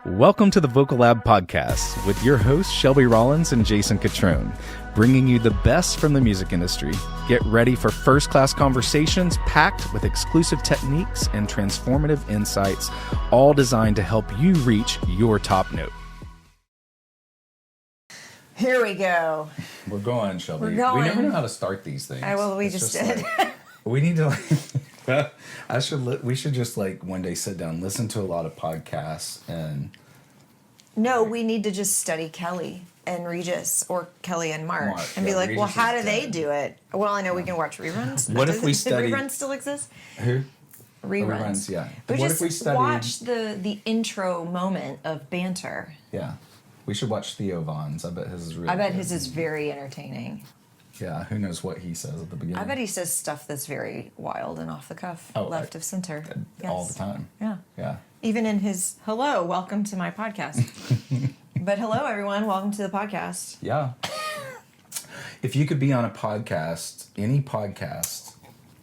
Welcome to the Vocal Lab Podcast with your hosts, Shelby Rollins and Jason Catrone, bringing you the best from the music industry. Get ready for first-class conversations packed with exclusive techniques and transformative insights, all designed to help you reach your top note. Here we go. We're going, Shelby. We're going. We never know how to start these things. We just did. We need to, we should just one day sit down, listen to a lot of podcasts and... No, we need to just study Kelly and Regis or Kelly and Mark and be like, Regis well, how do is they dead. do it? Well, I know we can watch reruns. What if we studied... Reruns still exist? Who? Reruns, yeah. But what just if we studied... watch the intro moment of banter. Yeah. We should watch Theo Vaughn's. I bet his is really I bet good. his is very entertaining. Yeah, who knows what he says at the beginning. I bet he says stuff that's very wild and off the cuff, left of center. All the time. Yeah. Yeah. Even in his, hello, welcome to my podcast. But hello, everyone, welcome to the podcast. Yeah. If you could be on a podcast, any podcast,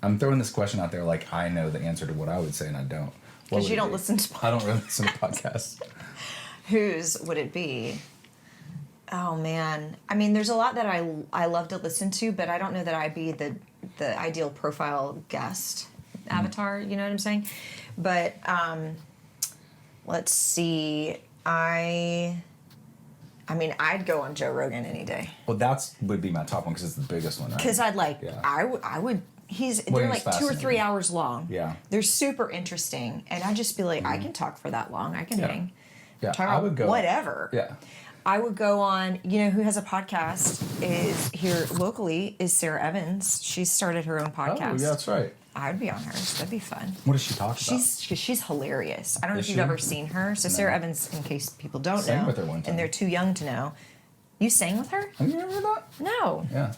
I'm throwing this question out there like I know the answer to what I would say and I don't. Because you don't listen to podcasts. I don't really listen to podcasts. Whose would it be? Oh, man. I mean, there's a lot that I love to listen to, but I don't know that I'd be the ideal profile guest avatar, you know what I'm saying? But let's see. I mean, I'd go on Joe Rogan any day. Well, would be my top one because it's the biggest one, right? Because I'd I would, they're like 2 or 3 hours long. Yeah. They're super interesting. And I'd just be like, I can talk for that long. I can hang. Yeah, Talk I about would go. Whatever. Yeah. I would go on, who has a podcast is here locally is Sarah Evans. She's started her own podcast. Oh, yeah, that's right. I would be on hers. That'd be fun. What does she talk about? She's hilarious. I don't know if you've she? ever seen her. So Sarah Evans, in case people don't Sang know, with her one time. and they're too young to know. You sang with her? Have you ever heard that? No. Yeah.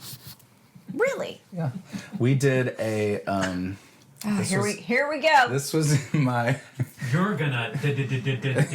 Really? Yeah. We did a... Here we go. This was my... You're gonna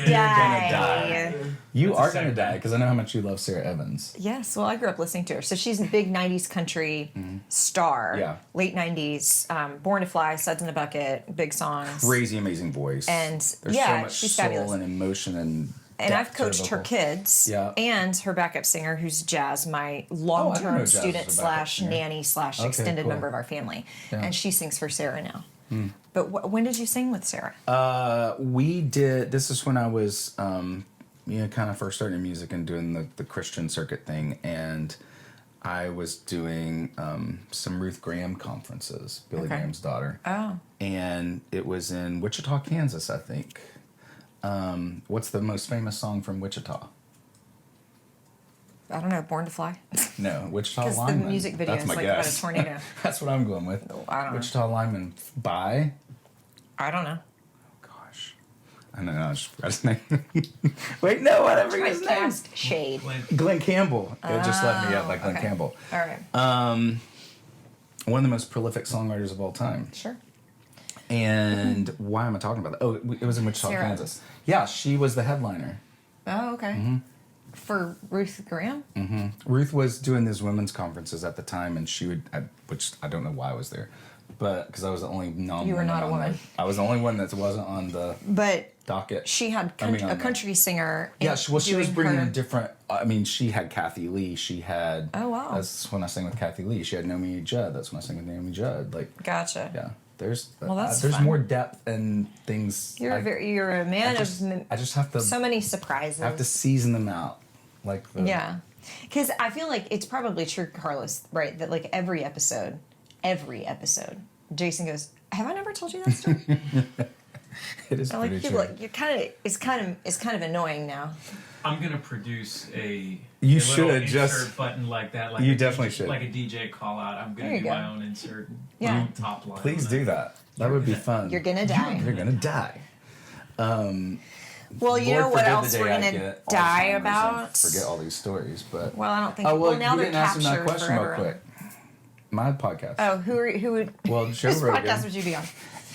die. You are going to die because I know how much you love Sarah Evans. Yes, well, I grew up listening to her. So she's a big 90s country star. Yeah. Late 90s, Born to Fly, Suds in a Bucket, big songs. Crazy, amazing voice. And there's so much she's soul fabulous. and emotion and I've depth to coached her vocal. kids and her backup singer, who's Jazz, my long-term Jazz student was a backup singer. nanny / extended cool. member of our family. Yeah. And she sings for Sarah now. But when did you sing with Sarah? We did. This is when I was, kind of first starting in music and doing the Christian circuit thing, and I was doing some Ruth Graham conferences, Billy Graham's daughter. Oh. And it was in Wichita, Kansas, I think. What's the most famous song from Wichita? I don't know, Born to Fly? No, Wichita Because the Lineman. music video That's is my like guess. about a tornado. That's what I'm going with. I don't know. Wichita Lineman by... I don't know. Gosh. I don't know. I just forgot his name. Wait, no, whatever his name. Cast shade. Glenn Campbell. It just let me up like Glenn Campbell. All right. One of the most prolific songwriters of all time. Sure. And why am I talking about that? Oh, it was in Wichita, Sarah. Kansas. Yeah, she was the headliner. Oh, okay. For Ruth Graham? Ruth was doing these women's conferences at the time, and she would, which I don't know why I was there, but because I was the only non-woman. You were not a woman. I was the only one that wasn't on the docket. She had a country singer. Yeah, she was bringing her... a different. I mean, she had Kathy Lee. She had. Oh wow. That's when I sang with Kathy Lee. She had Naomi Judd. That's when I sang with Naomi Judd. Gotcha. Yeah, there's fun. more depth and things. You're a man I just have to. so many surprises. I have to season them out, Yeah, because I feel like it's probably true, Carlos. Right, that like every episode, Jason goes, "Have I never told you that story?" It is like pretty people true. like it's kind of annoying now. I'm gonna produce a should little just- insert button like that. Like You a definitely DJ, should. Like a DJ call out. I'm There gonna you do go. my own insert. Yeah. Top line. Please on do that. That would be fun. You're gonna die. You're gonna die. Well, you know Lord what forbid else the we're day I gonna get die Alzheimer's about? and forget all these stories, but Well, I don't think. oh well, now you they're didn't answer my captured question forever. real quick. My podcast. Oh, who would? Well, Joe whose Rogan. podcast would you be on?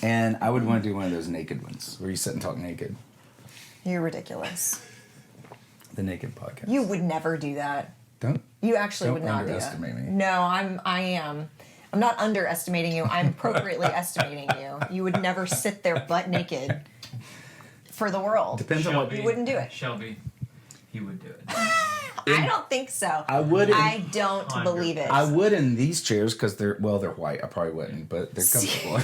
And I would want to do one of those naked ones where you sit and talk naked. You're ridiculous. The naked podcast. You would never do that. Don't. You actually Don't would not do that. underestimate me. No, I am. I'm not underestimating you. I'm appropriately estimating you. You would never sit there butt naked for the world. Depends on what. Shelby, You wouldn't do it. Shelby, he would do it. I don't think so. I wouldn't. I don't believe it. I would in these chairs because they're white. I probably wouldn't, but they're comfortable.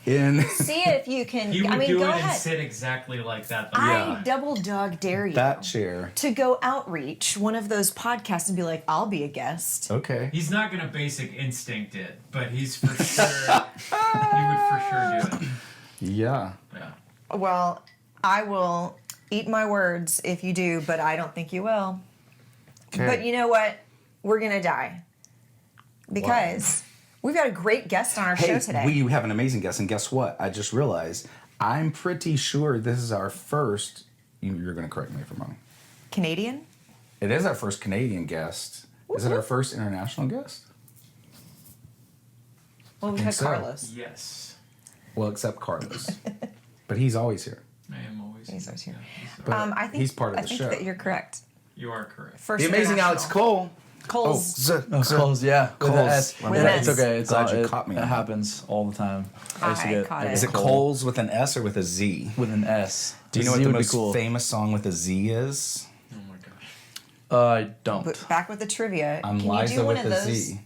See if you can. He would do go it ahead. and sit exactly like that. I double dog dare you that chair. to go outreach one of those podcasts and be like, I'll be a guest. Okay. He's not gonna basic instinct it, but he's for sure. He would for sure do it. Yeah. Yeah. Well, I will eat my words if you do, but I don't think you will. Okay. But you know what? We're going to die. Because we've got a great guest on our show today. We have an amazing guest, and guess what? I just realized I'm pretty sure this is our first. You're going to correct me if I'm wrong. Canadian? It is our first Canadian guest. Is it our first international guest? Well, we think had so. Carlos. Yes. Well, except Carlos, but he's always here. I am always. He's always here. Yeah, he's But I think he's part of I the think show. that you're correct. you are correct. First The amazing Alex international. Cole. Cole's. Coles, yeah. With Coles. an S. With an Yeah, S. It's okay. It's Glad all, you it, caught me it on that. happens all the time. I used to I get caught it. Is it Cole Coles with an S or with a Z? with an S. Do you know Z what the would be most cool. famous song with a Z is? Oh my gosh. I don't. But back with the trivia. I'm Can you Liza do one with of a those? Z.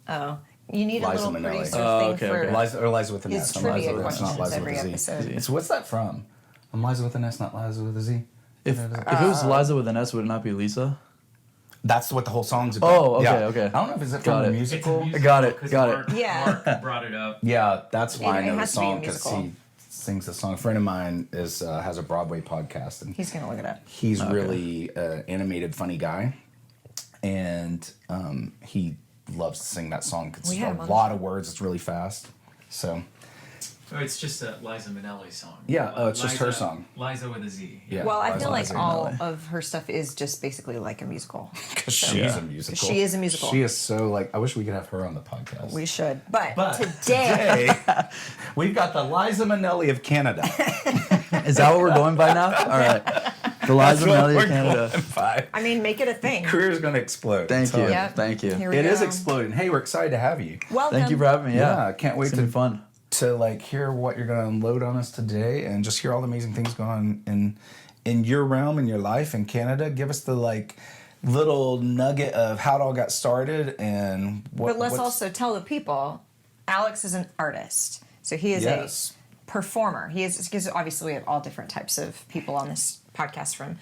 Oh. You need Liza a little Minnelli. producer Oh, thing okay, for okay. Liza with an his S. I'm trivia Liza with, it's not questions Liza every with a Z. episode. It's what's that from? I'm Liza with an S, not Liza with a Z. If it was Liza with an S, would it not be Lisa? That's what the whole song's about. Oh, okay, Yeah. okay. I don't know if it's from Got a it. It's a musical. musical. Got it, 'cause got it. Mark, Yeah. Mark brought it up. Yeah, that's why I It know the has to be a song because musical. he sings the song. A friend of mine is has a Broadway podcast, and He's going to look it up. he's really an animated, funny guy, and he loves to sing that song. It's We had a him on lot of words. It's really fast. So Oh, it's just a Liza Minnelli song. Yeah, oh, it's just her song. Liza with a Z. yeah. Well, I Liza feel like Minnelli. all of her stuff is just basically like a musical. Because she's Yeah. a musical. She is a musical. She is so like. I wish we could have her on the podcast. We should. But But today, we've got the Liza Minnelli of Canada. Is that what we're going by now? All right. The Liza Minnelli of Canada. I mean, make it a thing. Career's gonna explode. Thank you. Yep. Thank you. Here we It go. is exploding. Hey, we're excited to have you. Welcome. Thank you for having me. Yeah. I can't wait It's gonna be fun. to like hear what you're gonna unload on us today, and just hear all the amazing things going on in your realm, in your life in Canada. Give us the like little nugget of how it all got started, and what. But let's what's- also tell the people, Alex is an artist. So he is Yes. a performer. He is, because obviously we have all different types of people on this podcast, from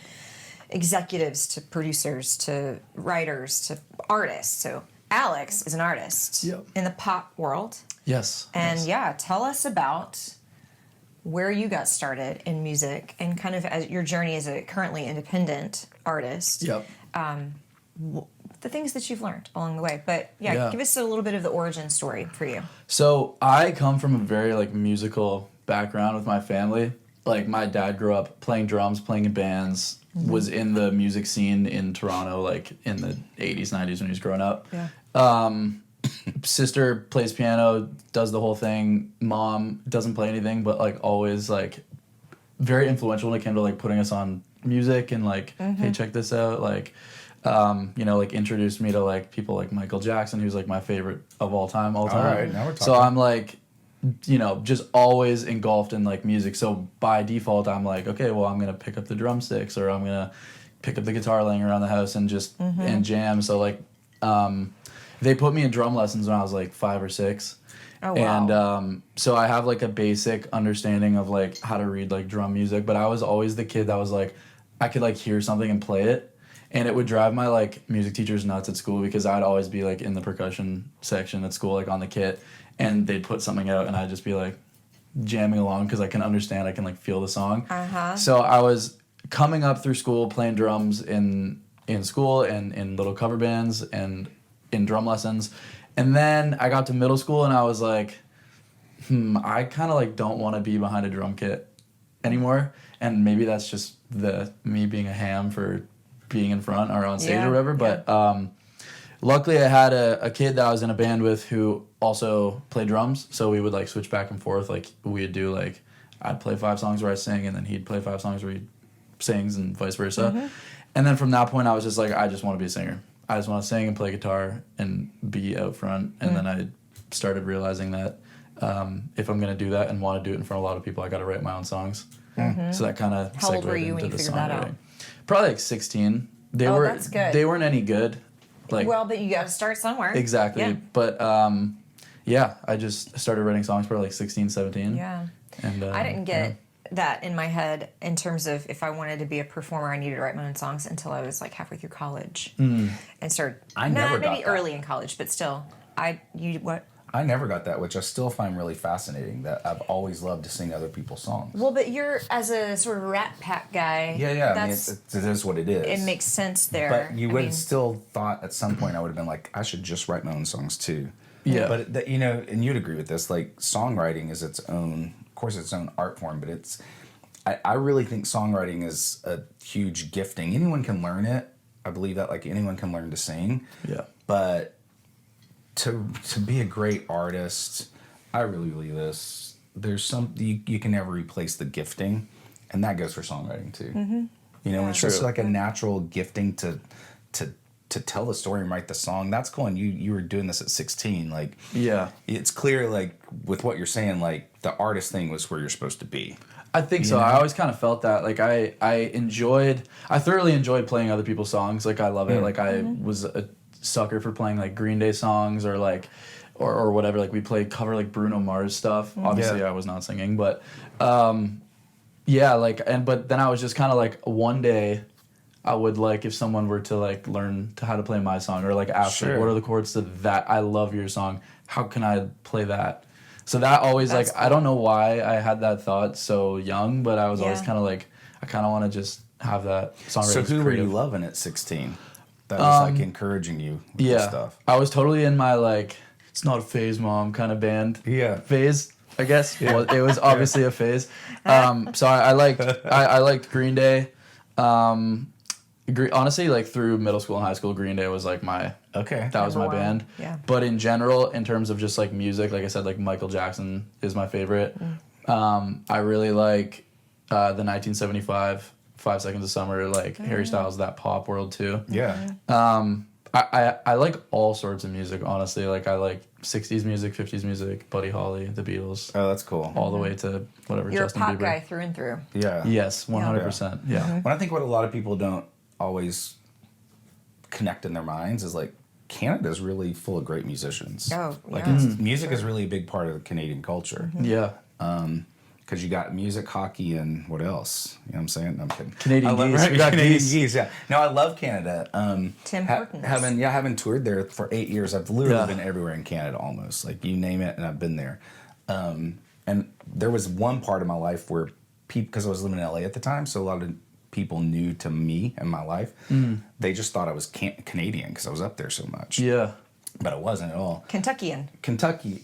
executives to producers to writers to artists. So Alex is an artist Yep. in the pop world. Yes. And yes. yeah, tell us about where you got started in music and kind of as your journey as a currently independent artist. Yep. The things that you've learned along the way. But yeah, Yeah. give us a little bit of the origin story for you. So I come from a very like musical background with my family. Like my dad grew up playing drums, playing in bands, was in the music scene in Toronto, like in the 80s, 90s when he was growing up. Yeah. Sister plays piano, does the whole thing. Mom doesn't play anything, but like always like very influential when it came to like putting us on music and like, hey, check this out. Like, you know, like introduced me to like people like Michael Jackson, who's like my favorite of all time. All right, now we're talking. So I'm like, you know, just always engulfed in like music. So by default, I'm like, okay, well, I'm gonna pick up the drumsticks, or I'm gonna pick up the guitar laying around the house and just and jam. So like, they put me in drum lessons when I was like 5 or 6. Oh, wow. And so I have like a basic understanding of like how to read like drum music, but I was always the kid that was like, I could like hear something and play it. And it would drive my like music teachers nuts at school because I'd always be like in the percussion section at school, like on the kit, and they'd put something out and I'd just be like jamming along because I can understand, I can like feel the song. So I was coming up through school playing drums in school and in little cover bands and in drum lessons. And then I got to middle school and I was like, I kind of like don't want to be behind a drum kit anymore. And maybe that's just me being a ham for being in front or on stage Yeah, or whatever. But luckily I had a kid that I was in a band with who also played drums. So we would like switch back and forth. Like we'd do like, I'd play 5 songs where I sing and then he'd play 5 songs where he sings and vice versa. And then from that point I was just like, I just want to be a singer. I just want to sing and play guitar and be out front. And then I started realizing that if I'm going to do that and want to do it in front of a lot of people, I got to write my own songs. So that kind of How old were you when you figured that out? Probably like 16. That's good. They weren't any good. Like, well, but you got to start somewhere. exactly. Yeah. But I just started writing songs for like 16, 17. Yeah. And I didn't get that in my head in terms of if I wanted to be a performer, I needed to write my own songs until I was like halfway through college and started. I never got maybe that. early in college, but still, what? I never got that, which I still find really fascinating. That I've always loved to sing other people's songs. Well, but you're as a sort of Rat Pack guy. Yeah. I mean, That's, it is what it is. it makes sense there. But you would have still thought at some point I would have been like, I should just write my own songs too. Yeah. But that, and you'd agree with this. Like songwriting is its own, of course, its own art form. But I really think songwriting is a huge gifting. Anyone can learn it. I believe that. Like anyone can learn to sing. Yeah. But to be a great artist, I really believe this. There's you can never replace the gifting, and that goes for songwriting too. Mm-hmm. And it's just like a natural gifting to tell the story and write the song. That's cool. And you were doing this at 16. Like, yeah, it's clear. Like with what you're saying, like the artist thing was where you're supposed to be. I think so. I always kind of felt that. Like I thoroughly enjoyed playing other people's songs. Like I love it. Like I was a sucker for playing like Green Day songs or like or whatever. Like we played cover like Bruno Mars stuff. Obviously I was not singing, but but then I was just kind of like one day I would like if someone were to like learn how to play my song or like ask like, what are the chords to that. I love your song. How can I play that? So that always That's I don't know why I had that thought so young, but I was always kind of like I kind of want to just have that songwriting. So who were you loving at 16? That was like encouraging you with this stuff. I was totally in my like it's not a phase, mom kind of band. Yeah, phase. I guess well, it was obviously a phase. So I liked Green Day. Honestly, like through middle school and high school, Green Day was like that was my band. Yeah. But in general, in terms of just like music, like I said, like Michael Jackson is my favorite. I really like the 1975 5 Seconds of Summer, like Harry Styles, that pop world too. Yeah. I like all sorts of music, honestly. Like I like 60s music, 50s music, Buddy Holly, the Beatles. Oh, that's cool. All the way to whatever You're Justin a pop Bieber. guy through and through. Yeah. Yes, 100%. Yeah. When I think what a lot of people don't always connect in their minds is like Canada's really full of great musicians. Oh, like yeah. music is really a big part of the Canadian culture. Yeah. Because you got music, hockey, and what else? You know what I'm saying? No, I'm kidding. Canadian I love, geese. right? We got Canadian geese. geese. Yeah. No, I love Canada. Tim Hortons. Having toured there for 8 years, I've literally been everywhere in Canada almost. Like you name it, and I've been there. And there was one part of my life where because I was living in LA at the time, so a lot of people new to me and my life, they just thought I was Canadian because I was up there so much. Yeah. But I wasn't at all. Kentuckian. Kentucky.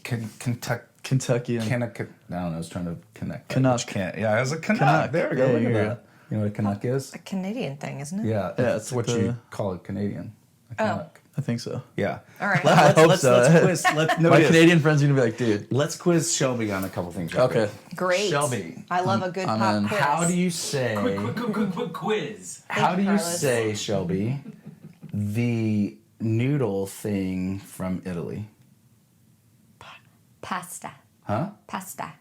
Kentucky. I don't know. I was trying to connect. Canuck. I was a Canuck. Canuck. There we go. Yeah, Look at yeah. that. You know what a Canuck is? A Canadian thing, isn't it? Yeah. Yeah, It's it's what like you the- call a Canadian. A Canuck. I think so. Yeah. All right. I hope so. Let's quiz. My Canadian friends are gonna be like, dude. Let's quiz Shelby on a couple things. Right Okay. quick. Great. Shelby. I love a good I'm pop in. quiz. How do you say? Quick quiz. How Thank do you, you Carlos. say, Shelby, the noodle thing from Italy? Pasta. Huh? Pasta.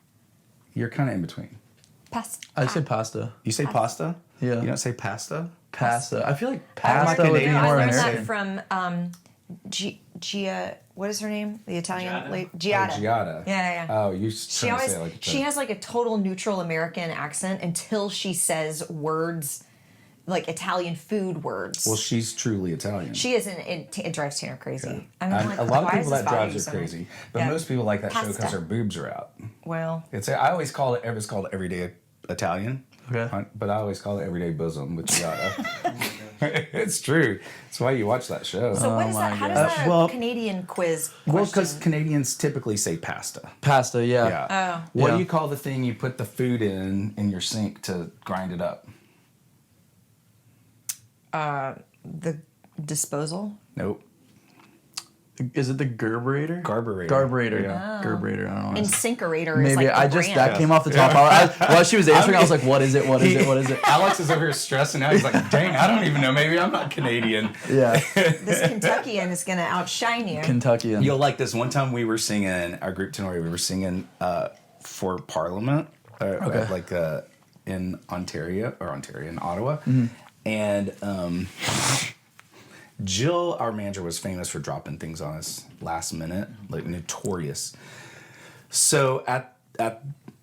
You're kind of in between. Pasta. I say pasta. You say pasta? Yeah. You don't say pasta? Pasta. I feel like All my pasta would be Canadian No, I more learned friends that say- from Gia. What is her name? The Italian Giada? lady. Oh, Giada. Giada. Yeah. Oh, you She trying to always say it like she has like a total neutral American accent until she says words like Italian food words. Well, she's truly Italian. She is, and it drives Tanner crazy. I mean, And like, a lot of why people does that this bother drives you her so much? crazy, but Yeah. most people like that show because Pasta. her boobs are out. Well, I always call it. It's called Everyday Italian. Okay. But I always call it Everyday Bosom with Giada. It's true. That's why you watch that show. so what is that? How does that Well- Canadian quiz? Well, because question- Canadians typically say pasta. pasta. Yeah. Yeah. Oh. What Yeah. do you call the thing you put the food in your sink to grind it up? the disposal. Nope. Is it the Gerberator? Carburetor. Carburetor. Yeah. Gerberator. I don't know. Incinerator is Maybe like the brand. that came off the top. While she was answering, I was like, "What is it? What is it? What is it?" Alex is over here stressing out. He's like, dang, I don't even know. Maybe I'm not Canadian. Yeah. This Kentuckian is going to outshine you. Kentuckian. You'll like this. One time we were singing, our group Tenori, we were singing for Parliament. in in Ottawa. And Jill, our manager, was famous for dropping things on us last minute, like notorious. So at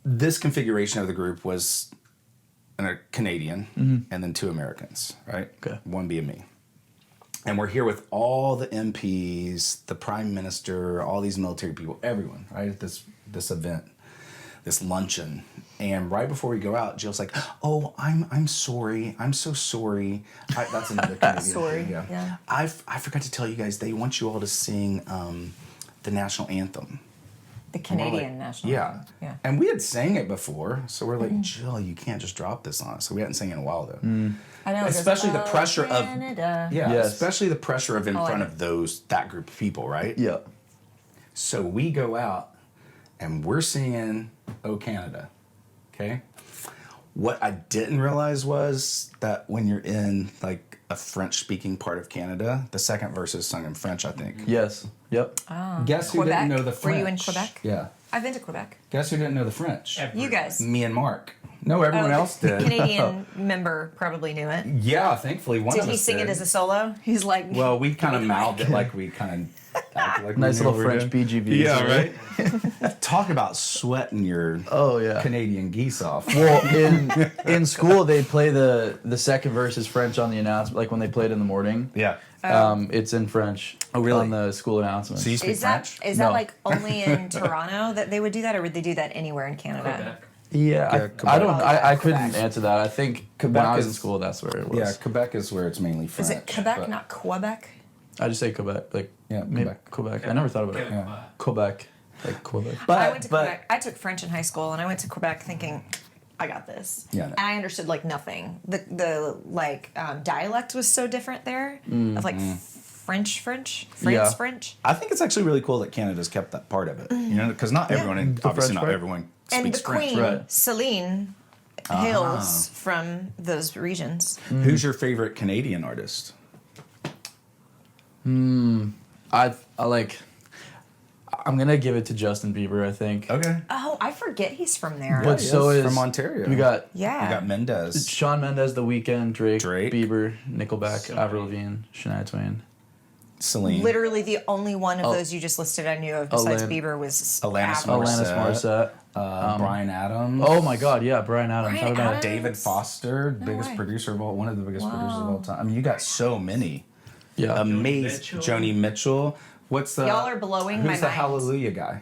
this configuration of the group was a Canadian and then 2 Americans, right? Okay. One being me. And we're here with all the MPs, the Prime Minister, all these military people, everyone, right? At this event, this luncheon. And right before we go out, Jill's like, "Oh, I'm sorry. I'm so sorry." That's another Canadian Sorry, thing, yeah. I forgot to tell you guys, they want you all to sing the national anthem. The Canadian national Yeah. anthem. Yeah. And we had sang it before, so we're like, Jill, you can't just drop this on us. So we hadn't sang it in a while, though. I know. Especially the pressure of... Canada. Yeah, Yes. especially the pressure of in Oh, front I of that group of people, right? Yeah. So we go out, and we're singing "Oh Canada," okay? What I didn't realize was that when you're in, like, a French-speaking part of Canada, the second verse is sung in French, I think. Yes. Yep. Guess who Quebec? didn't know the Were French? you in Quebec? Yeah. I've been to Quebec. Guess who didn't know the French? You guys. Me and Mark. No, everyone else The did. Canadian member probably knew it. Yeah, thankfully one Did of us he sing did. it as a solo? He's like, Well, we kind of mouthed it like we kind of acted like Nice we knew little what we were French doing. BGVs. Yeah, right. Talk about sweating your Oh yeah. Canadian geese off. Well, in school they play the second verse is French on the announcement, like when they play it in the morning. Yeah. It's in French. Oh, really? On the school announcements. So you speak is that French? that No. like only in Toronto that they would do that, or would they do that anywhere in Canada? Quebec. Yeah, Quebec. I don't. I Quebec. couldn't answer that. I think Quebec when I was in is- school, that's where it was. Yeah, Quebec is where it's mainly French. Is it Quebec, but- not Quebec? I just say Quebec. Like Yeah, maybe Quebec. I never thought about it. Quebec. Yeah. Quebec. Like Quebec. I went to Quebec. I took French in high school, and I went to Quebec thinking, I got this. Yeah, no. And I understood like nothing. The dialect was so different there of like France Yeah. French. I think it's actually really cool that Canada's kept that part of it. You know, because not everyone, The obviously French not part? everyone And speaks the French. Queen, right. Celine, hails from those regions. Who's your favorite Canadian artist? I like. I'm gonna give it to Justin Bieber. I think. Okay. Oh, I forget he's from there. But so is from Ontario. We got Yeah. You got Mendez. Shawn Mendes, The Weeknd, Drake, Drake. Bieber, Nickelback, Celine. Avril Lavigne, Shania Twain. Celine. Literally the only one of Oh. those you just listed I knew of besides Alanis- Bieber was Alanis Avril. Alanis Morissette. Brian Adams. Oh my God, yeah, Brian Adams. Bryan How did I- Adams? David Foster, biggest way. producer of all, one of the biggest producers of Wow. all time. I mean, you got so many. Yeah. Amazing. Mitchell. Joni Mitchell. What's the? Y'all are blowing who's my the mind. Hallelujah guy?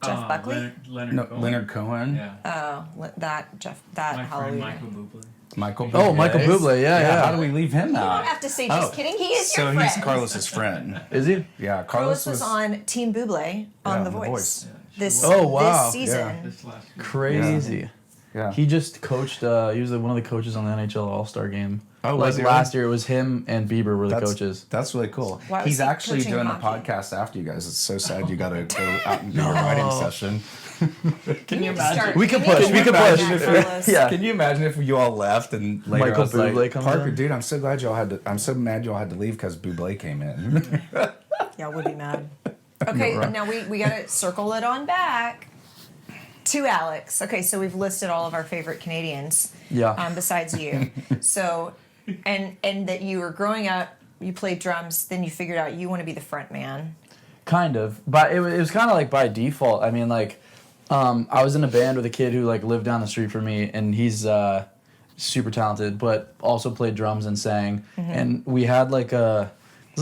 Jeff Buckley? Leonard No, Cohen. Leonard Cohen. Yeah. that My friend Hallelujah. Michael Bublé. Michael. Oh, Michael Bublé. Bublé. Yeah, How yeah. do we leave him You out? don't have to say just kidding. He is so your friend. he's Carlos's friend. Is he? Yeah, Carlos was on Team Bublé on Yeah, The The Voice. Voice. This Oh, wow. this season. Yeah. This last year. Crazy. Yeah. He just coached. He was one of the coaches on the NHL All Star game. Oh, like was he last year, it was him and Bieber were the That's- coaches. That's really cool. Why was He's he actually coaching doing hockey? a podcast after you guys. It's so sad you got to go out and do your writing session. Can you imagine? We can push. We can push. Yeah. Can you imagine if you all left and later Michael I was like, Bublé comes Parker, in? dude, I'm so glad y'all had to. I'm so mad y'all had to leave because Bublé came in. Yeah, would be mad. Okay, right. now we gotta circle it on back to Alex. Okay, so we've listed all of our favorite Canadians. Yeah. Besides you. So, and that you were growing up, you played drums, then you figured out you want to be the front man. Kind of, but it was kind of like by default. I mean, like, I was in a band with a kid who like lived down the street from me, and he's super talented, but also played drums and sang. And we had like it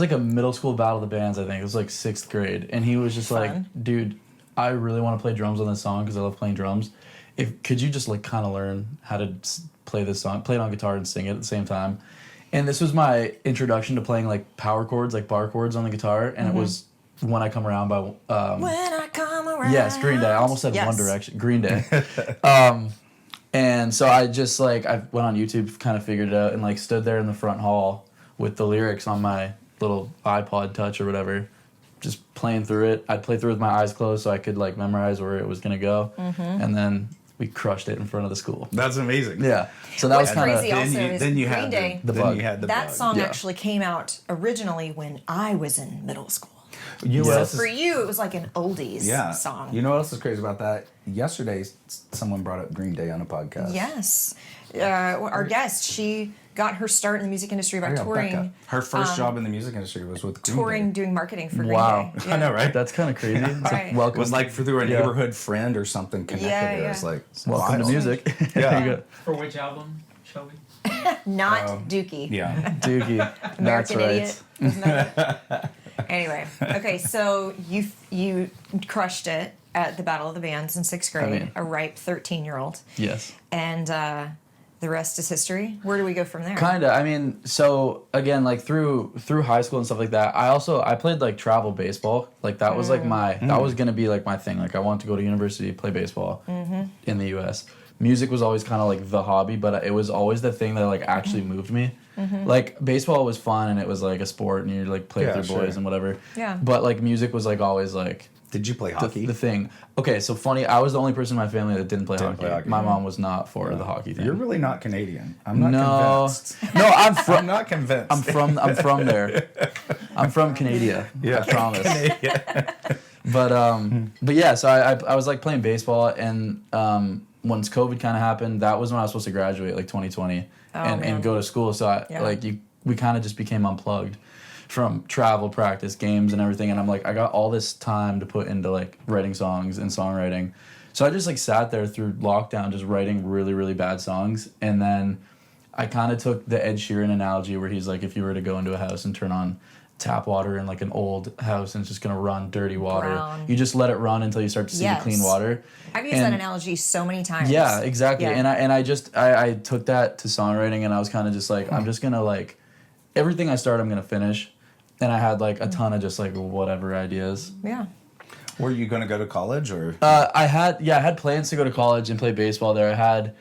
was like a middle school battle of the bands. I think it was like 6th grade, and he was just Fun. like, "Dude, I really want to play drums on this song because I love playing drums. Could you just like kind of learn how to play this song, play it on guitar and sing it at the same time?" And this was my introduction to playing like power chords, like bar chords on the guitar, and it was When I Come Around by When I come around. yes, Green Day. I almost said Yes. One Direction. Green Day. And so I just like I went on YouTube, kind of figured it out, and like stood there in the front hall with the lyrics on my little iPod Touch or whatever, just playing through it. I'd play through with my eyes closed so I could like memorize where it was gonna go, and then we crushed it in front of the school. That's amazing. Yeah. So that What's was kind crazy of also is Green had Day. The then bug. you had the That bug. song Yeah. actually came out originally when I was in middle school. You know what So else is for you, it was like an oldies song. You know what else is crazy about that? Yesterday, someone brought up Green Day on a podcast. Yes. Our guest, she got her start in the music industry by touring. Becca. Her first job in the music industry was with Green Touring, Day. doing marketing for Green Wow. Day. I know, right? That's kind of crazy. It's Right. It welcome. was like through a neighborhood friend or something connected. Yeah, It was yeah. like welcome to wild. music. Yeah. There you go. For which album, Shelby? Not Dookie. Yeah. Doogie. That's American right. Idiot. Wasn't that it? Anyway, okay, so you crushed it at the Battle of the Bands in 6th grade, I mean- a ripe 13-year-old. Yes. And the rest is history. Where do we go from there? Kinda. I mean, so again, like through high school and stuff like that, I played like travel baseball. Like that was like that was gonna be like my thing. Like I wanted to go to university, play baseball in the U.S. Music was always kind of like the hobby, but it was always the thing that like actually moved me. Like baseball was fun and it was like a sport and you like play with your boys and whatever. Yeah. But like music was like always like Did you play hockey? the thing. Okay, so funny. I was the only person in my family that didn't play hockey. My Yeah. mom was not for the hockey thing. You're really not Canadian. I'm not No, convinced. no, I'm from. I'm not convinced. I'm from there. I'm from Canada. Yeah. I promise. But yeah, so I was like playing baseball, and once COVID kind of happened, that was when I was supposed to graduate, like 2020, man. and go to school. So we kind of just became unplugged from travel, practice, games, and everything. And I'm like, I got all this time to put into like writing songs and songwriting. So I just like sat there through lockdown, just writing really, really bad songs, and then I kind of took the Ed Sheeran analogy where he's like, if you were to go into a house and turn on tap water in like an old house and it's just gonna run dirty water, Brown. you just let it run until you start to see the clean water. I've used that analogy so many times. Yeah, exactly. Yeah. And I took that to songwriting, and I was kind of just like, I'm just gonna like everything I start, I'm gonna finish. And I had like a ton of just like whatever ideas. Yeah. Were you going to go to college or I had plans to go to college and play baseball there.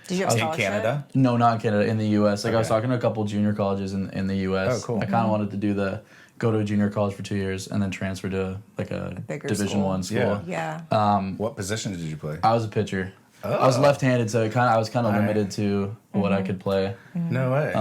Did you have in scholarship? Canada? No, not in Canada, in the U.S. Like I was Okay. talking to a couple junior colleges in the U.S. Oh, cool. I kind of wanted to go to a junior college for 2 years and then transfer to like a bigger Division school. I school. Yeah. What position did you play? I was a pitcher. I was left-handed, so I was kind of limited to what I could play. No way.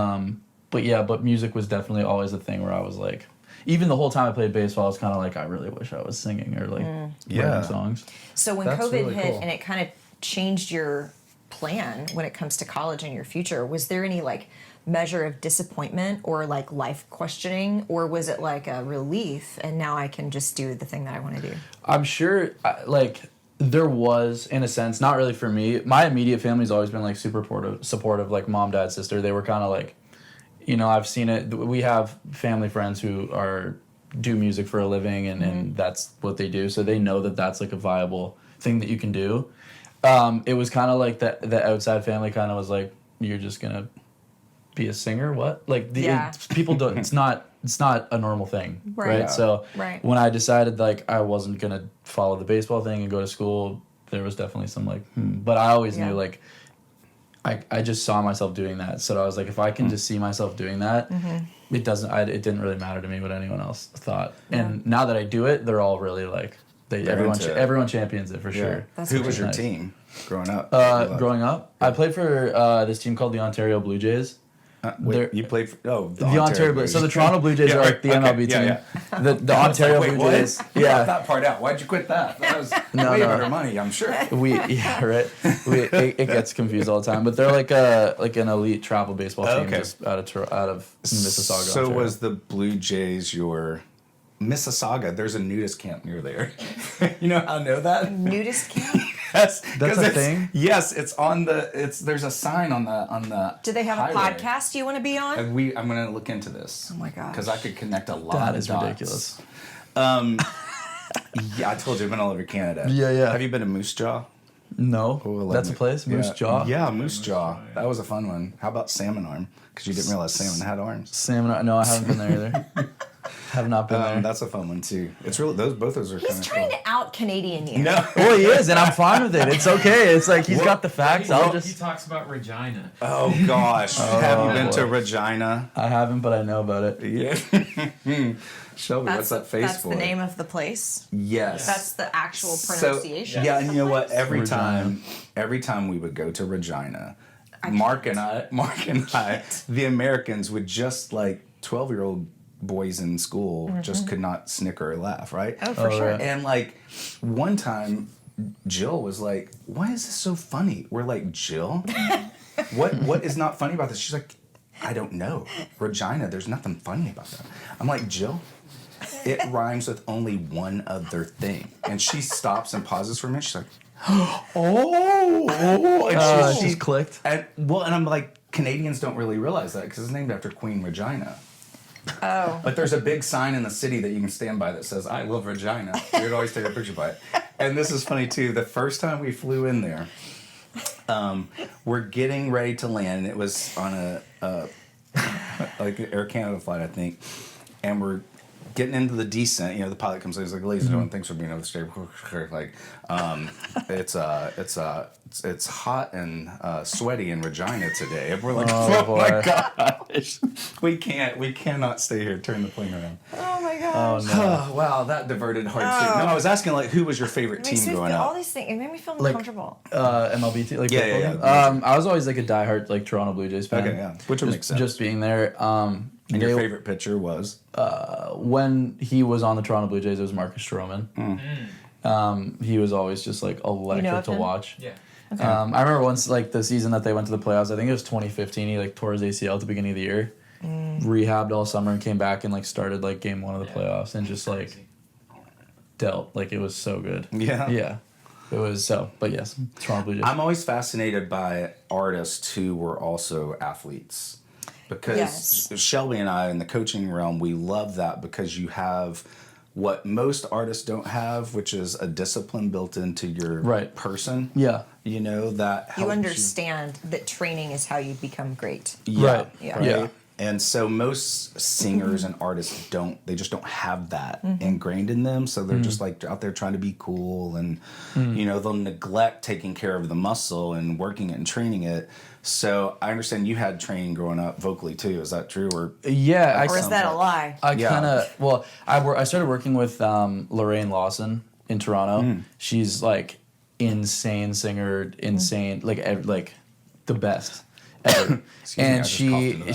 But music was definitely always a thing where I was like, even the whole time I played baseball, I was kind of like, I really wish I was singing or like writing songs. So when That's COVID really hit cool. and it kind of changed your plan when it comes to college and your future, was there any like measure of disappointment or like life questioning, or was it like a relief and now I can just do the thing that I want to do? I'm sure, like, there was, in a sense, not really for me. My immediate family's always been like super supportive, like mom, dad, sister. They were kind of like, you know, I've seen it. We have family friends who do music for a living, and that's what they do. So they know that that's like a viable thing that you can do. It was kind of like the outside family kind of was like, you're just gonna be a singer? What? Like people don't. It's not a normal thing, right? Right. So Right. when I decided like I wasn't gonna follow the baseball thing and go to school, there was definitely some like, but I always knew like. I just saw myself doing that, so I was like, if I can just see myself doing that, it didn't really matter to me what anyone else thought. And now that I do it, they're all really like, everyone champions it for sure. That's Who was pretty your nice. team growing up? Growing up, I played for this team called the Ontario Blue Jays. You played for The Ontario Blue. So the Toronto Blue Jays are like the MLB team. Yeah. The Ontario Blue Jays. You left that part out. Why'd you quit that? That was way no. better money, I'm sure. It gets confused all the time, but they're like an elite travel baseball team Okay. just out of Mississauga. So Ontario. was the Blue Jays your Mississauga? There's a nudist camp near there. You know how I know that? Nudist camp? Yes, That's 'cause a it's- thing? Yes, it's on the. There's a sign on the. Do they have highway. a podcast you want to be on? And I'm going to look into this. Oh my gosh. Because I could connect a lot That of is dots. ridiculous. Yeah, I told you I've been all over Canada. Yeah. Have you been to Moose Jaw? No, Oh, that's a place. Moose Jaw. Yeah, Moose Jaw. That was a fun one. How about Salmon Arm? Because you didn't realize salmon had arms. Salmon. No, I haven't been there either. Have not been there. That's a fun one too. It's really both those are kind He's of trying cool. to out Canadian you. No. Well, he is, and I'm fine with it. It's okay. It's like he's got the facts. I'll He just. talks about Regina. Oh gosh. Have you been to boy. Regina? I haven't, but I know about it. Yeah. Shelby, what's that face That's for? the name of the place. Yes. That's the actual pronunciation. So, yeah, and you know what? Every Regina. time we would go to Regina, Mark and I, the Americans would just like 12-year-old boys in school just could not snicker or laugh, right? Oh, for sure. yeah. And like one time, Jill was like, "Why is this so funny?" We're like, "Jill, what is not funny about this?" She's like, "I don't know. Regina, there's nothing funny about that." I'm like, "Jill, it rhymes with only one other thing." And she stops and pauses for a minute. She's like, "Oh," and She's clicked. and I'm like, Canadians don't really realize that because it's named after Queen Regina. Oh. But there's a big sign in the city that you can stand by that says, "I love Regina." You'd always take a picture by it. And this is funny too. The first time we flew in there, we're getting ready to land. And it was on a like an Air Canada flight, I think. And we're getting into the descent. You know, the pilot comes in. He's like, "Ladies and gentlemen, thanks for being over the stage." Like, it's hot and sweaty in Regina today. And we're like, "Oh my gosh, we cannot stay here. Turn the plane around." Oh my gosh. Oh, no. Oh, wow, that diverted hard too. No, I was asking like, who was your favorite It makes team me growing feel, all up? these things. It made me feel Like, uncomfortable. MLB team, like Yeah, football yeah, team? yeah. I was always like a diehard like Toronto Blue Jays fan. Okay, yeah, which would make sense. Just being there. And your they- favorite pitcher was? when he was on the Toronto Blue Jays, it was Marcus Stroman. He was always just like electric of to him? watch. Yeah. I remember once like the season that they went to the playoffs. I think it was 2015. He like tore his ACL at the beginning of the year, rehabbed all summer, and came back and like started like game one of the playoffs and just like Crazy. dealt. Like it was so good. Yeah. Yeah. It was so. But yes, Toronto Blue Jays. I'm always fascinated by artists who were also athletes. Because Yes. Shelby and I in the coaching realm, we love that because you have what most artists don't have, which is a discipline built into your Right. person. Yeah. You know, that helps You understand that training is how you become great. Yeah. Right. Yeah. Right? Yeah. And so most singers and artists they just don't have that ingrained in them. So they're just like out there trying to be cool and, you know, they'll neglect taking care of the muscle and working it and training it. So I understand you had training growing up vocally too. Is that true? Or Yeah. Or is that a lie? I Yeah. kind of I started working with Lorraine Lawson in Toronto. She's like insane singer, insane like the best ever. Excuse me, I And just coughed into that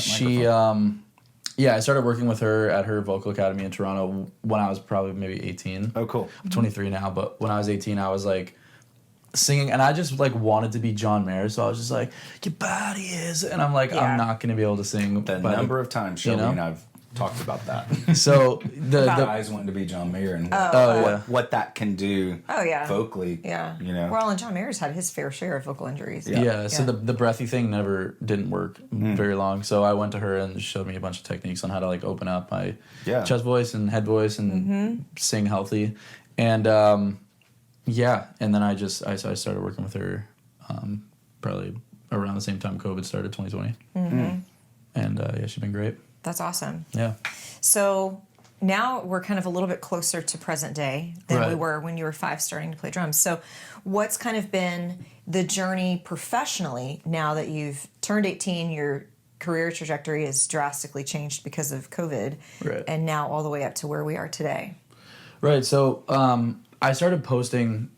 she I started working with her at her vocal academy in Toronto when I was probably maybe 18. Oh, cool. I'm 23 now, but when I was 18, I was like singing, and I just like wanted to be John Mayer, so I was just like, "Your body is," and I'm like, Yeah. I'm not gonna be able to sing. The by number of times Shelby know? and I've talked about that. So the Guys wanting to be John Mayer and yeah. what that can do Oh, yeah. vocally. Yeah. You know. Well, and John Mayer's had his fair share of vocal injuries. Yeah, so Yeah. the breathy thing didn't work very long. So I went to her and showed me a bunch of techniques on how to like open up my Yeah. chest voice and head voice and sing healthy. And and then I started working with her probably around the same time COVID started, 2020. And she's been great. That's awesome. Yeah. So now we're kind of a little bit closer to present day than we Right. were when you were 5 starting to play drums. So what's kind of been the journey professionally now that you've turned 18, your career trajectory has drastically changed because of COVID, Right. and now all the way up to where we are today? Right. So I started posting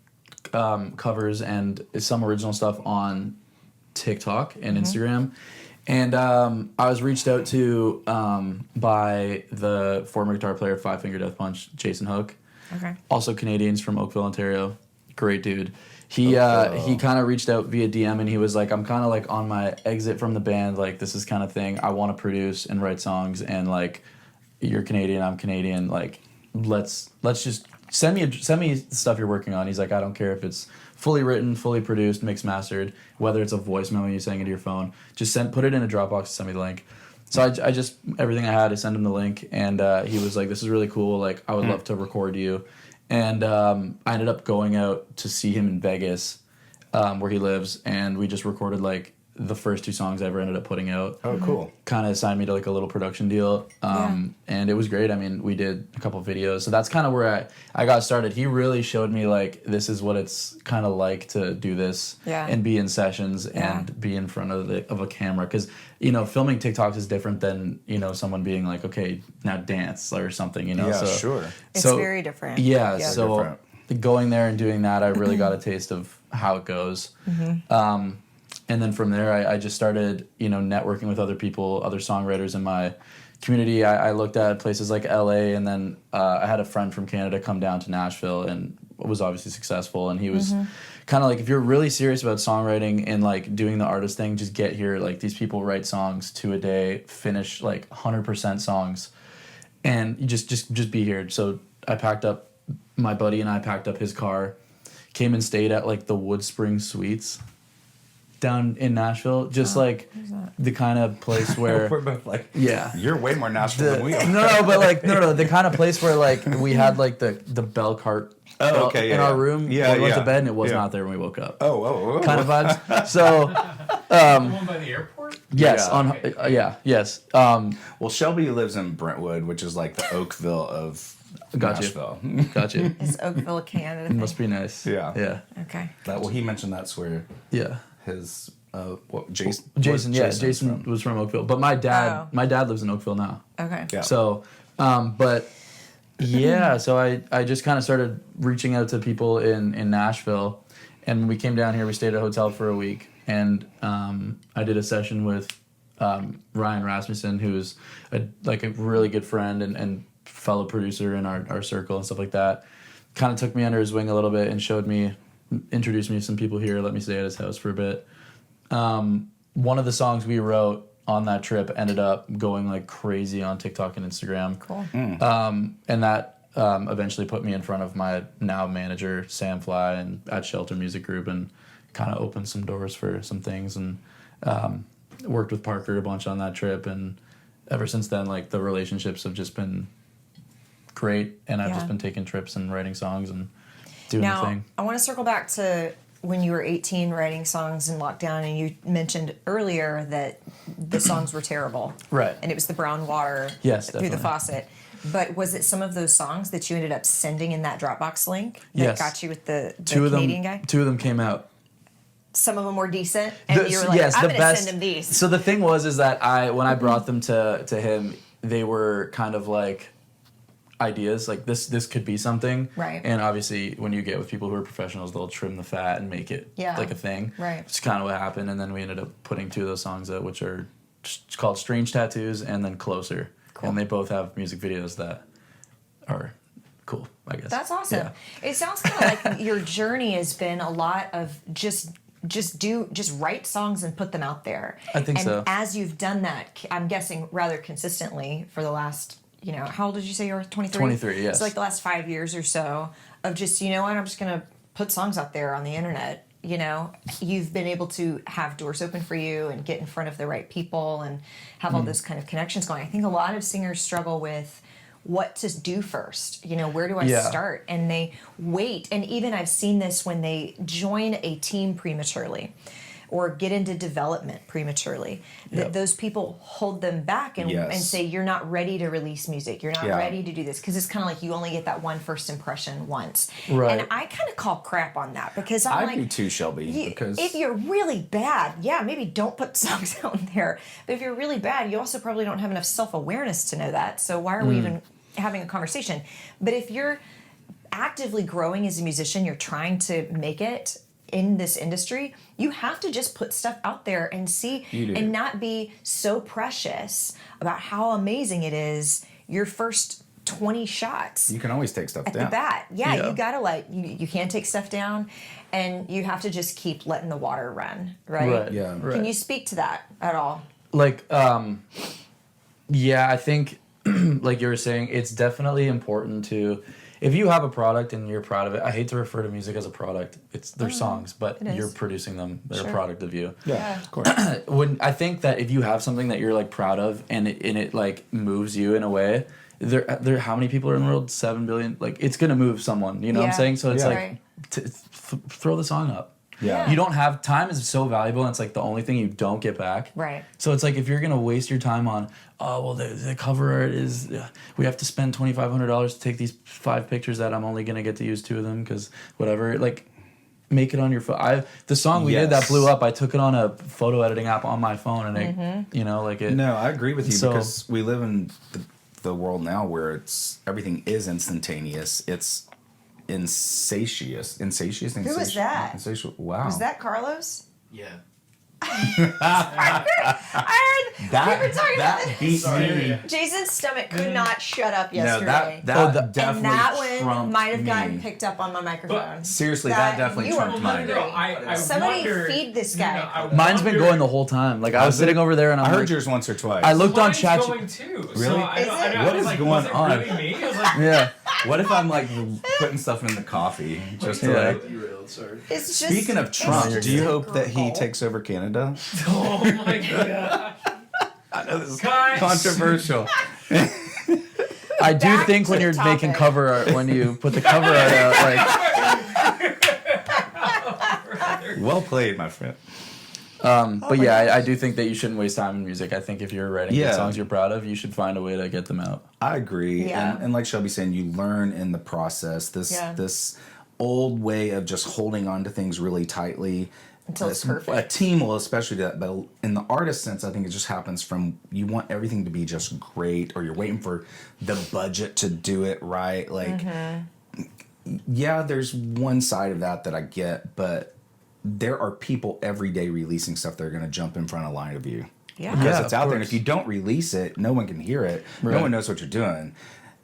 covers and some original stuff on TikTok and Instagram. And I was reached out to by the former guitar player of Five Finger Death Punch, Jason Hook. Okay. Also Canadians from Oakville, Ontario. Great dude. He kind of reached out via DM and he was like, I'm kind of like on my exit from the band. Like this is kind of thing. I want to produce and write songs and like you're Canadian, I'm Canadian. Like let's just send me stuff you're working on. He's like, I don't care if it's fully written, fully produced, mixed, mastered, whether it's a voice memo you saying into your phone. Just put it in a Dropbox, send me the link. So I just everything I had, I sent him the link, and he was like, "This is really cool. Like I would love to record you." And I ended up going out to see him in Vegas, where he lives, and we just recorded like the first 2 songs I ever ended up putting out. Oh, cool. Kind of signed me to like a little production deal, and it was great. I mean, we did a couple of videos, so that's kind of where I got started. He really showed me like this is what it's kind of like to do this and be in sessions and be in front of a camera, because you know filming TikToks is different than someone being like, okay, now dance or something. Yeah, so, sure. It's very different. Yeah, Yeah. so Different. going there and doing that, I really got a taste of how it goes. And then from there, I just started, networking with other people, other songwriters in my community. I looked at places like LA, and then I had a friend from Canada come down to Nashville and was obviously successful. And he was kind of like, if you're really serious about songwriting and like doing the artist thing, just get here. Like these people write songs 2 a day, finish like 100% songs, and you just be here. So I packed up, my buddy and I packed up his car, came and stayed at like the Wood Spring Suites down in Nashville, just like the kind of place where We're both like, yeah, you're way more Nashville than we are. no, the kind of place where like we had like the bell cart in our room. Yeah, we went to bed and it was not there when we woke up. Oh. Kind of vibes. So The one by the airport? yes, Yeah. yes. Well, Shelby lives in Brentwood, which is like the Oakville of Nashville. Got you. Is Oakville a Canada thing? Must be nice. Yeah. Okay. He mentioned that's where Yeah. his Jason Jason was from Oakville, but my dad lives in Oakville now. Okay. Yeah. So, but yeah, so I just kind of started reaching out to people in Nashville, and when we came down here, we stayed at a hotel for a week, and I did a session with Ryan Rasmussen, who's a really good friend and fellow producer in our circle and stuff like that. Kind of took me under his wing a little bit and introduced me to some people here, let me stay at his house for a bit. One of the songs we wrote on that trip ended up going like crazy on TikTok and Instagram. Cool. And that eventually put me in front of my now manager, Sam Fly, and at Shelter Music Group, and kind of opened some doors for some things, and worked with Parker a bunch on that trip. And ever since then, like the relationships have just been great, and I've just been taking trips and writing songs and doing the thing. I want to circle back to when you were 18 writing songs in lockdown, and you mentioned earlier that the songs were terrible. Right. And it was the brown water Yes, through the definitely. faucet. But was it some of those songs that you ended up sending in that Dropbox link that Yes. got you with the Two Canadian guy? of them came out. Some of them were decent, and you were like, I'm going to send him these. So the thing is that when I brought them to him, they were kind of like ideas, like this could be something. Right. And obviously when you get with people who are professionals, they'll trim the fat and make it like a thing. Right. It's kind of what happened, and then we ended up putting 2 of those songs out, which are called Strange Tattoos and then Closer. Cool. And they both have music videos that are cool, I guess. That's awesome. Yeah. It sounds kind of like your journey has been a lot of just write songs and put them out there. I think and so. And as you've done that, I'm guessing rather consistently for the last, how old did you say you were? 23? 23, yes. So like the last 5 years or so of just, I'm just going to put songs out there on the internet. You've been able to have doors open for you and get in front of the right people and have all those kind of connections going. I think a lot of singers struggle with what to do first. Where do I start? And they wait. And even I've seen this when they join a team prematurely or get into development prematurely, that those people hold them back and say, you're not ready to release music. You're not ready to do this. Because it's kind of like you only get that one first impression once. Right. And I kind of call crap on that because I'm I like... do too, Shelby. Because if you're really bad, maybe don't put songs out there. But if you're really bad, you also probably don't have enough self-awareness to know that. So why are we even having a conversation? But if you're actively growing as a musician, you're trying to make it in this industry, you have to just put stuff out there and see and not be so precious about how amazing it is your first 20 shots. you can always take stuff At down. the bat. Yeah, you gotta you can take stuff down, and you have to just keep letting the water run, right? Right. Yeah. Right. Can you speak to that at all? Like, I think, like you were saying, it's definitely important to, if you have a product and you're proud of it, I hate to refer to music as a product. They're songs, but it you're is. producing them. They're Sure. a product of you. Yeah, of course. I think that if you have something that you're like proud of and it like moves you in a way, there how many people are in the world? 7 billion. Like it's gonna move someone. You know what I'm saying? So it's like Right. throw the song up. Yeah. You don't have time is so valuable, and it's like the only thing you don't get back. Right. So it's like if you're gonna waste your time on, the cover art is, we have to spend $2,500 to take these 5 pictures that I'm only gonna get to use 2 of them because whatever. Like, make it on your phone. The song we did that blew up, I took it on a photo editing app on my phone, and it, No, I agree with you So- because we live in the world now where everything is instantaneous. It's insatiate. Who was that? Wow. Was that Carlos? Yeah. I heard we were talking about this. beat me. Jason's stomach could not shut up No, yesterday. that definitely and that one trumped might have me. gotten picked up on my microphone. Seriously, that definitely you trumped are mine. hungry. Somebody feed this guy. Mine's been going the whole time. Like I was sitting over there and I I'm heard like, yours once or twice. I looked on Mine's chat. going too. Really? So I don't, I don't, What I was is like, going was it on? really me? I was like, Yeah. What if I'm like putting stuff in the coffee? Just to Yeah. like. It's just, Speaking of it's Trump, just do you a hope that he girl. takes over Canada? oh my god. I know this is Guys. controversial. I do Back think to when the you're making topic. cover art, when you put the cover art out, like, Well played, my friend. but yeah, I do think that you shouldn't waste time in music. I think if you're writing Yeah. good songs you're proud of, you should find a way to get them out. I agree. Yeah. And like Shelby saying, you learn in the process. This old way of just holding on to things really tightly. Until it's perfect. A team will especially do that, but in the artist sense, I think it just happens from you want everything to be just great, or you're waiting for the budget to do it right. Like, yeah, there's one side of that I get, but there are people every day releasing stuff that are going to jump in front of line of you. Yeah. Because Yeah, it's of out there, and course. if you don't release it, no one can hear it. Right. No one knows what you're doing.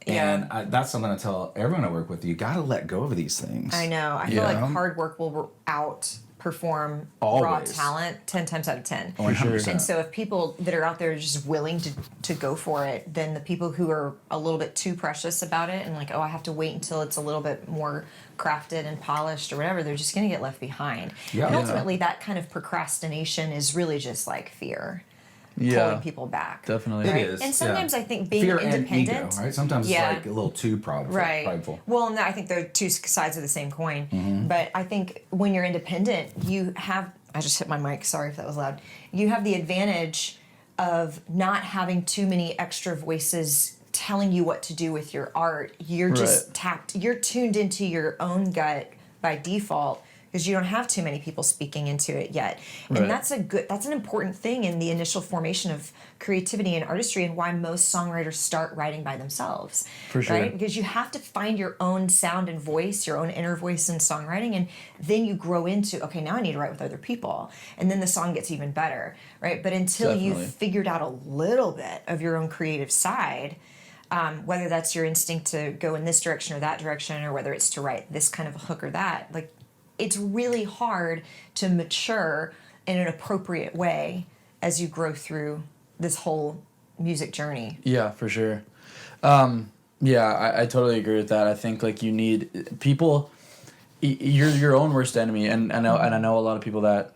Yeah. And that's something I tell everyone I work with. You got to let go of these things. I know. I feel Yeah. like hard work will outperform raw Always. talent 10 times out of 10. 100%. And so if people that are out there are just willing to go for it, then the people who are a little bit too precious about it and like, oh, I have to wait until it's a little bit more crafted and polished or whatever, they're just going to get left behind. Yeah. And Yeah. ultimately that kind of procrastination is really just like fear. Yeah, Pulling people back. definitely. It Right? is, And sometimes yeah. I think being Fear independent. and ego, right? Sometimes Yeah. it's like a little too prideful. Right. prideful. Well, and I think they're two sides of the same coin. Mm-hmm. But I think when you're independent, you have. I just hit my mic. Sorry if that was loud. You have the advantage of not having too many extra voices telling you what to do with your art. You're just Right. tapped. You're tuned into your own gut by default because you don't have too many people speaking into it yet. And Right. that's an important thing in the initial formation of creativity and artistry, and why most songwriters start writing by themselves. For sure. Right? Because you have to find your own sound and voice, your own inner voice in songwriting, and then you grow into, okay, now I need to write with other people. And then the song gets even better, right? But until Definitely. you've figured out a little bit of your own creative side, whether that's your instinct to go in this direction or that direction, or whether it's to write this kind of a hook or that, like, it's really hard to mature in an appropriate way as you grow through this whole music journey. Yeah, for sure. Yeah, I totally agree with that. I think like you need people. You're your own worst enemy, and I know a lot of people that.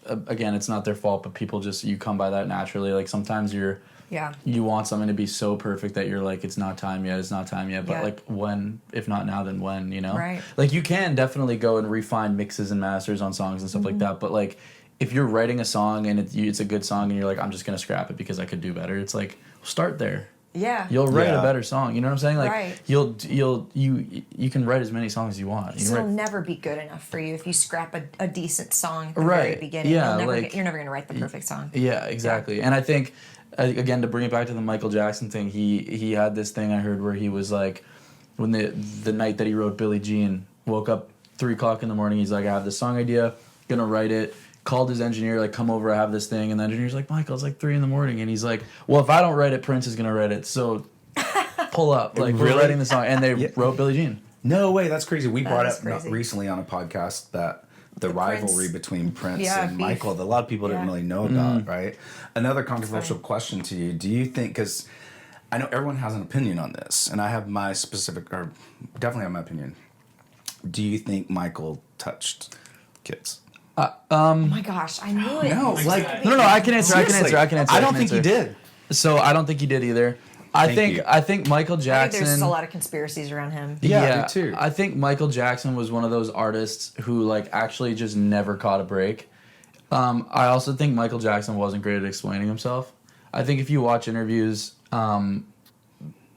Again, it's not their fault, but people just you come by that naturally. Like sometimes you want something to be so perfect that you're like, it's not time yet, but Yeah. like when, if not now, then when, you know? Right. Like you can definitely go and refine mixes and masters on songs and stuff like that, but like if you're writing a song and it's a good song and you're like, I'm just gonna scrap it because I could do better, it's like, start there. Yeah. You'll write Yeah. a better song. You know what I'm saying? Like Right. you can write as many songs as you want. You So can it'll write, never be good enough for you if you scrap a decent song at the Right. very beginning. Yeah, You're never going to write the perfect song. yeah, exactly. And I think again to bring it back to the Michael Jackson thing, he had this thing I heard where he was like, when the night that he wrote Billie Jean, woke up 3:00 in the morning. He's like, I have this song idea, gonna write it. Called his engineer, like, come over, I have this thing. And the engineer's like, Michael, it's like 3 in the morning. And he's like, well, if I don't write it, Prince is gonna write it. So pull up, like we're Really? writing the song, and they Yeah. wrote Billie Jean. No way, that's crazy. We brought is up crazy. recently on a podcast that the Prince- rivalry between Prince Yeah, and beef. Michael that a lot of people didn't Yeah. really know about, right? Another controversial question to you. Do you think, because I know everyone has an opinion on this, and I have my specific, or definitely have my opinion. Do you think Michael touched kids? Oh my gosh, I knew it. No, This like- was gonna No, be- I can answer. Seriously, I can answer. I don't think he did. So I don't think he did either. Thank you. I think Michael I think Jackson. there's a lot of conspiracies around him. Yeah, me too. I think Michael Jackson was one of those artists who like actually just never caught a break. I also think Michael Jackson wasn't great at explaining himself. I think if you watch interviews,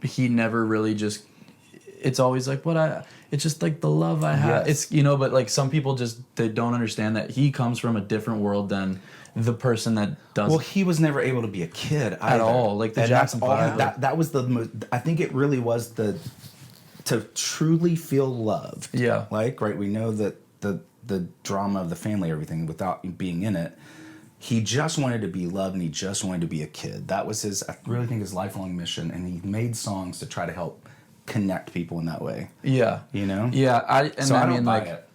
he never really just. It's always like it's just like the love I have. Yes. It's but like some people just they don't understand that he comes from a different world than the person that does. Well, he was never able to be a kid either. all, like the And Jackson that's all- 5. That was the most. I think it really was to truly feel loved. Yeah. Like, right, we know that the drama of the family, everything, without being in it. he just wanted to be loved and he just wanted to be a kid. That was I really think his lifelong mission, and he made songs to try to help connect people in that way. Yeah. You know? Yeah, I don't mean, buy like, it.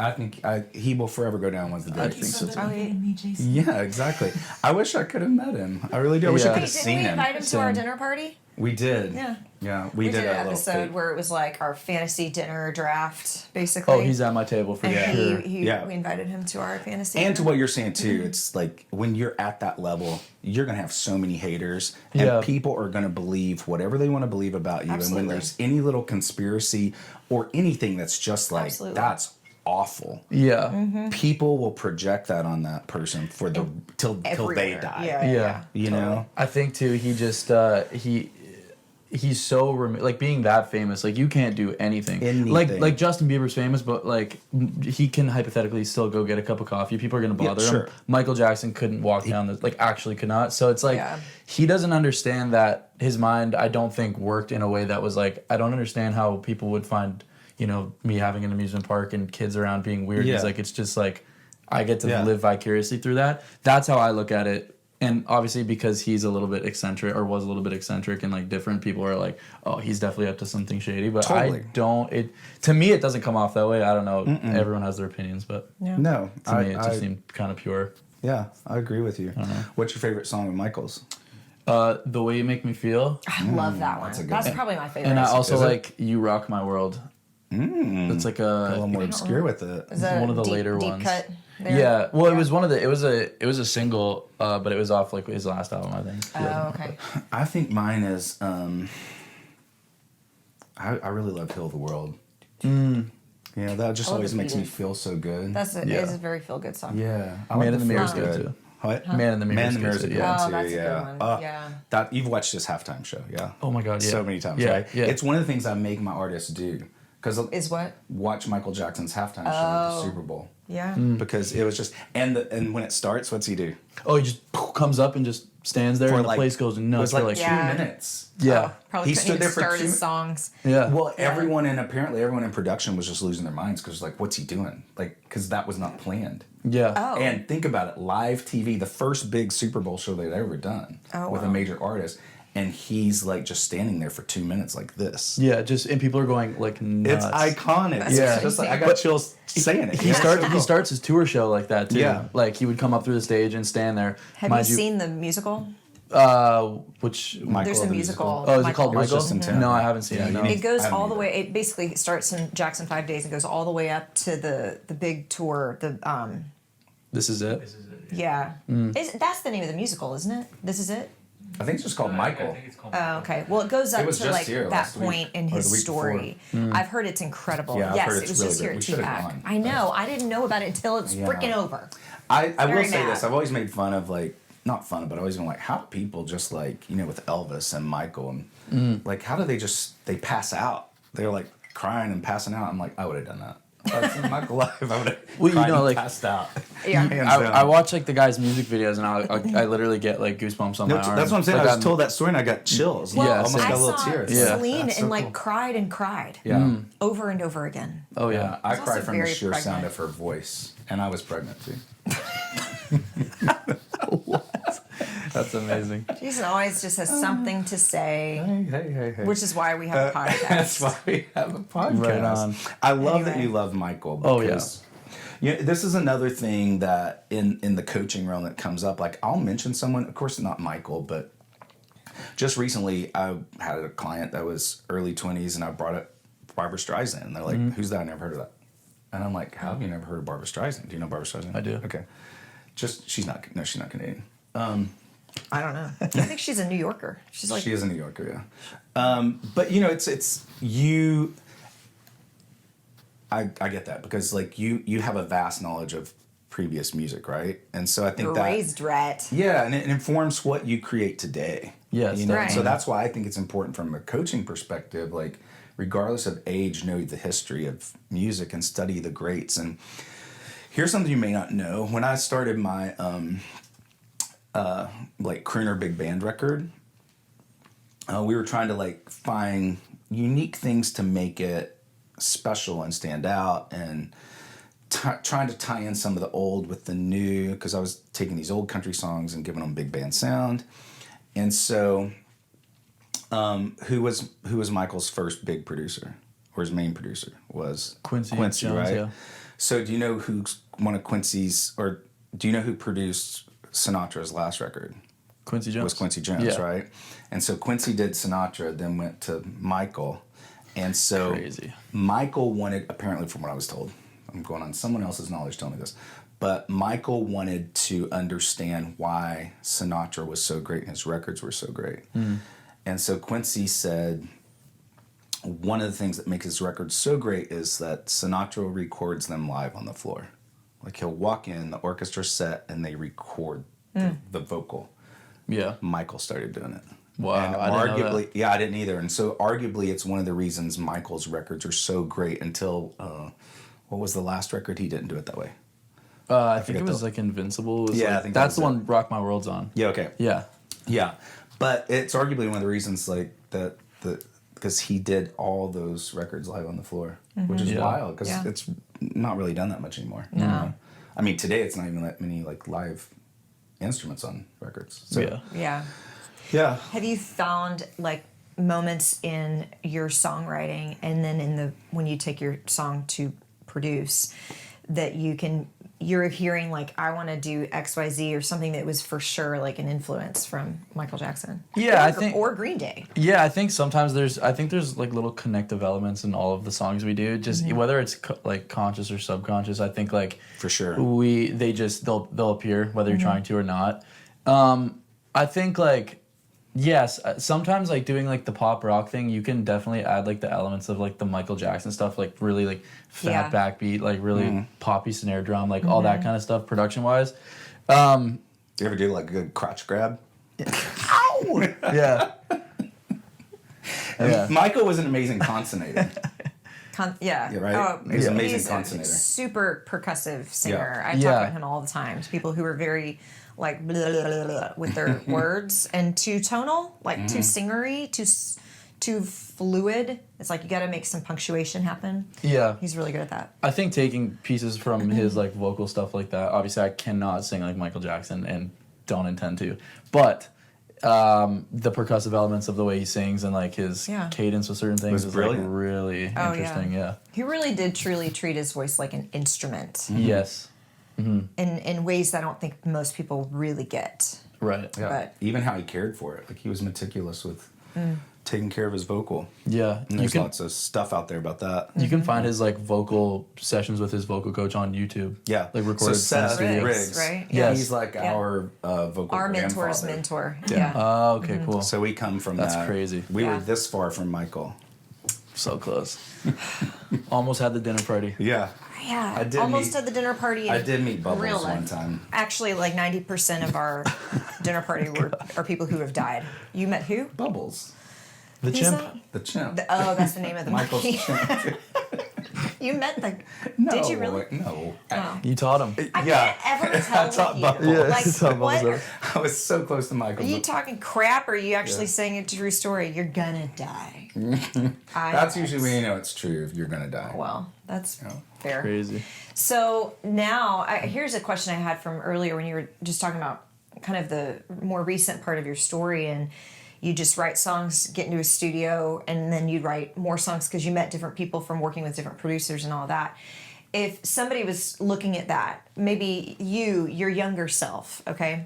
I think he will forever go down as the I greatest. think so too. Me, Jason. Yeah, exactly. I wish I could have met him. I really do. I wish I Yeah. could Wait, have didn't seen we him. invite him to our Same. dinner party? We did. Yeah. Yeah, We did a an little episode fake- where it was like our fantasy dinner draft, basically. Oh, he's at my table for and sure. Yeah. we invited him to our fantasy And to dinner. what you're saying too, it's like when you're at that level, you're gonna have so many haters, and Yeah. people are gonna believe whatever they want to believe about you. And Absolutely. when there's any little conspiracy or anything that's just like Absolutely. that's awful, Yeah. Mm-hmm. people will project that on that person for the till they Everywhere. die. Yeah. You know. I think too. He just he's so like being that famous. Like you can't do anything. Anything. Like Justin Bieber's famous, but like he can hypothetically still go get a cup of coffee. People are gonna bother sure. him. Michael Jackson couldn't walk down the actually could not. So it's like Yeah. he doesn't understand that his mind. I don't think worked in a way that was like I don't understand how people would find me having an amusement park and kids around being weird. Yeah. He's like it's just like I get to Yeah. live vicariously through that. That's how I look at it. And obviously because he's a little bit eccentric or was a little bit eccentric and like different people are like, oh, he's definitely up to something shady. But Totally. to me, it doesn't come off that way. I don't know. Everyone has their opinions, but Yeah. No, to me, it just seemed kind of pure. yeah, I agree with you. What's your favorite song of Michael's? The Way You Make Me Feel. I love that one. that's a good That's one. probably my favorite. And I also Is it? like You Rock My World. It's like A little a more obscure with it. Is that one of the deep, later deep ones. Cut there? yeah. Well, it was it was a single, but it was off like his last album, I think. Oh, okay. I think mine is. I really love "Heal the World." Yeah, that just I love always the makes me Beatles. feel so good. That's Yeah. it's a very feel good song. yeah. I Man like in the Mirror is feel good too. What? Man in the Mirror. Man in the Mirror is is a good good too. one Oh, too. that's a good Yeah. one. Yeah. That you've watched this halftime show, yeah? Oh my God, yeah. So many times, Yeah, right? yeah. It's one of the things I make my artists do because Is what? watch Michael Jackson's halftime show at the Super Bowl Yeah. because it was just and when it starts, what's he do? Oh, he just comes up and just stands there, and the place goes it nuts. was like for 2 Yeah. minutes. yeah, Probably He couldn't stood even there for start 2 his songs. yeah. Well, everyone in production was just losing their minds because like, what's he doing? Like, because that was not planned. yeah. Oh. And think about it, live TV, the first big Super Bowl show they'd ever done with a wow. major artist, and he's like just standing there for 2 minutes like this. Yeah, just and people are going like nuts. It's iconic. That's Yeah, crazy. just like I got chills saying it. He starts his tour show like that too. Yeah. Like he would come up through the stage and stand there. Have Mind you seen the musical? Which Michael, There's a the musical. Oh, is it called It was Michael? just in town. No, I haven't seen Yeah, it. you No. need- It goes I haven't all the either. way. It basically starts in Jackson 5 Days and goes all the way up to the big tour. This is it. This is it. Yeah. Mm. That's the name of the musical, isn't it? This is it. I think it's just called I Michael. think it's called Oh, Michael. okay. Well, it goes up was to just like here that last week, point in or the his week story. I've heard it's incredible. Yeah, I've yes, heard it it's was really just good. here We at should've TPAC. gone. I know. I didn't know about it until it's Yeah. freaking over. I will Very say mad. this. I've always made fun of like not fun, but I've always been like, how do people just like with Elvis and Michael and like how do they pass out? They're like crying and passing out. I'm like, I would have done that. If I'd seen Michael live, I would have Well, cried and like passed out. Yeah. Hands I, down. I watch like the guy's music videos and I literally get like goosebumps on my arm. That's what I'm saying. Like, I just told that story and I got chills. Well, Yeah, almost same. got I a little saw tears. Yeah. Celine That's and so like cool. cried and cried Yeah. over and over again. Oh yeah. Yeah, I She's cried also from the very sheer sound pregnant. of her voice, and I was pregnant too. That's amazing. Jason always just has something to say, Hey. which is why we have a podcast. That's why we have a podcast. Right on. I love that Anyway. you love Michael. Oh, yeah. Because, this is another thing that in the coaching realm that comes up. Like I'll mention someone, of course not Michael, but just recently I had a client that was early 20s, and I brought up Barbara Streisand. And they're like, "Who's that? I never heard of that." And I'm like, "How have you never heard of Barbara Streisand? Do you know Barbara Streisand?" I do. Okay, she's not Canadian. I don't know. I think she's a New Yorker. She's like She is a New Yorker, yeah. But it's you. I get that because like you have a vast knowledge of previous music, right? And so I think you're that raised rat. yeah, and it informs what you create today. Yes, Right. So that's why I think it's important from a coaching perspective. Like, regardless of age, know the history of music and study the greats. And here's something you may not know: when I started my like crooner big band record, we were trying to like find unique things to make it special and stand out and trying to tie in some of the old with the new, because I was taking these old country songs and giving them big band sound. And so, who was Michael's first big producer, or his main producer was Quincy Jones, right? yeah. So do you know who's one of Quincy's, or do you know who produced Sinatra's last record? Quincy Jones. Was Quincy Jones, Yeah. right? And so Quincy did Sinatra, then went to Michael. And so Crazy. Michael wanted, apparently from what I was told, I'm going on someone else's knowledge telling me this, but Michael wanted to understand why Sinatra was so great and his records were so great. And so Quincy said, one of the things that makes his records so great is that Sinatra records them live on the floor. Like he'll walk in, the orchestra's set, and they record the vocal. Yeah. Michael started doing it. Wow, And I didn't know arguably, that. yeah, I didn't either. And so arguably it's one of the reasons Michael's records are so great until, what was the last record he didn't do it that way? I think it forget was the- like Invincible. It was Yeah, like, I think that that's was the it. one Rock My World's on. Yeah, okay. Yeah. Yeah. But it's arguably one of the reasons like that because he did all those records live on the floor, which is Yeah. wild because Yeah. it's not really done that much anymore. No. You know? I mean, today it's not even that many like live instruments on records. So, Yeah. Yeah. Yeah. Have you found like moments in your songwriting and then when you take your song to produce that you're hearing like I want to do XYZ or something that was for sure like an influence from Michael Jackson? Yeah, or, I think- or Green Day. Yeah, I think sometimes there's like little connective elements in all of the songs we do. Just whether it's like conscious or subconscious, I think like For sure. they'll appear whether you're trying to or not. I think like yes, sometimes like doing like the pop rock thing, you can definitely add like the elements of like the Michael Jackson stuff, like really like fat Yeah. backbeat, like really poppy snare drum, like all that kind of stuff production wise. Do you ever do like a good crotch grab? Yeah. Yeah. Michael was an amazing consonnator. Yeah. Yeah, right? Oh, He's an amazing he's consonnator. a super percussive singer. Yeah. I talk Yeah. about him all the time to people who are very like blah, blah, blah, blah, with their words and too tonal, like too singery, too fluid. It's like you got to make some punctuation happen. Yeah. He's really good at that. I think taking pieces from his like vocal stuff like that. Obviously, I cannot sing like Michael Jackson and don't intend to. But the percussive elements of the way he sings and like his Yeah. cadence with certain things Was is brilliant. like really interesting. Yeah. He really did truly treat his voice like an instrument Yes. in ways that I don't think most people really get. Right. Yeah. But- Even how he cared for it. Like he was meticulous with taking care of his vocal. Yeah. And You there's can lots of stuff out there about that. you can find his like vocal sessions with his vocal coach on YouTube. Yeah. Like recorded So in the Seth studio. Riggs, right? Yeah. He's like Yeah. our vocal Our mentor's grandfather. mentor. Yeah. Yeah. Oh, okay, cool. So we come from That's that. crazy. We were Yeah. this far from Michael. So close. Almost had the dinner party. Yeah. Yeah, I did almost meet- at the dinner party. I in did meet Bubbles real one life. time. Actually, like 90% of our dinner party are people who have died. You met who? Bubbles. The Who's chimp. that? The chimp. Oh, that's the name of the Michael's movie. chimp. You met the. No. Did you really? No. Oh. You taught him. I Yeah. can't ever tell taught with Bubbles. you. Yeah, Like, you taught what? Bubbles Are I was so close to Michael. you but talking crap or are you actually Yeah. saying a true story? You're gonna die. That's usually when you know it's true if you're gonna die. Well, that's Yeah. fair. Crazy. So now, here's a question I had from earlier when you were just talking about kind of the more recent part of your story, and you just write songs, get into a studio, and then you'd write more songs because you met different people from working with different producers and all that. If somebody was looking at that, maybe your younger self, okay,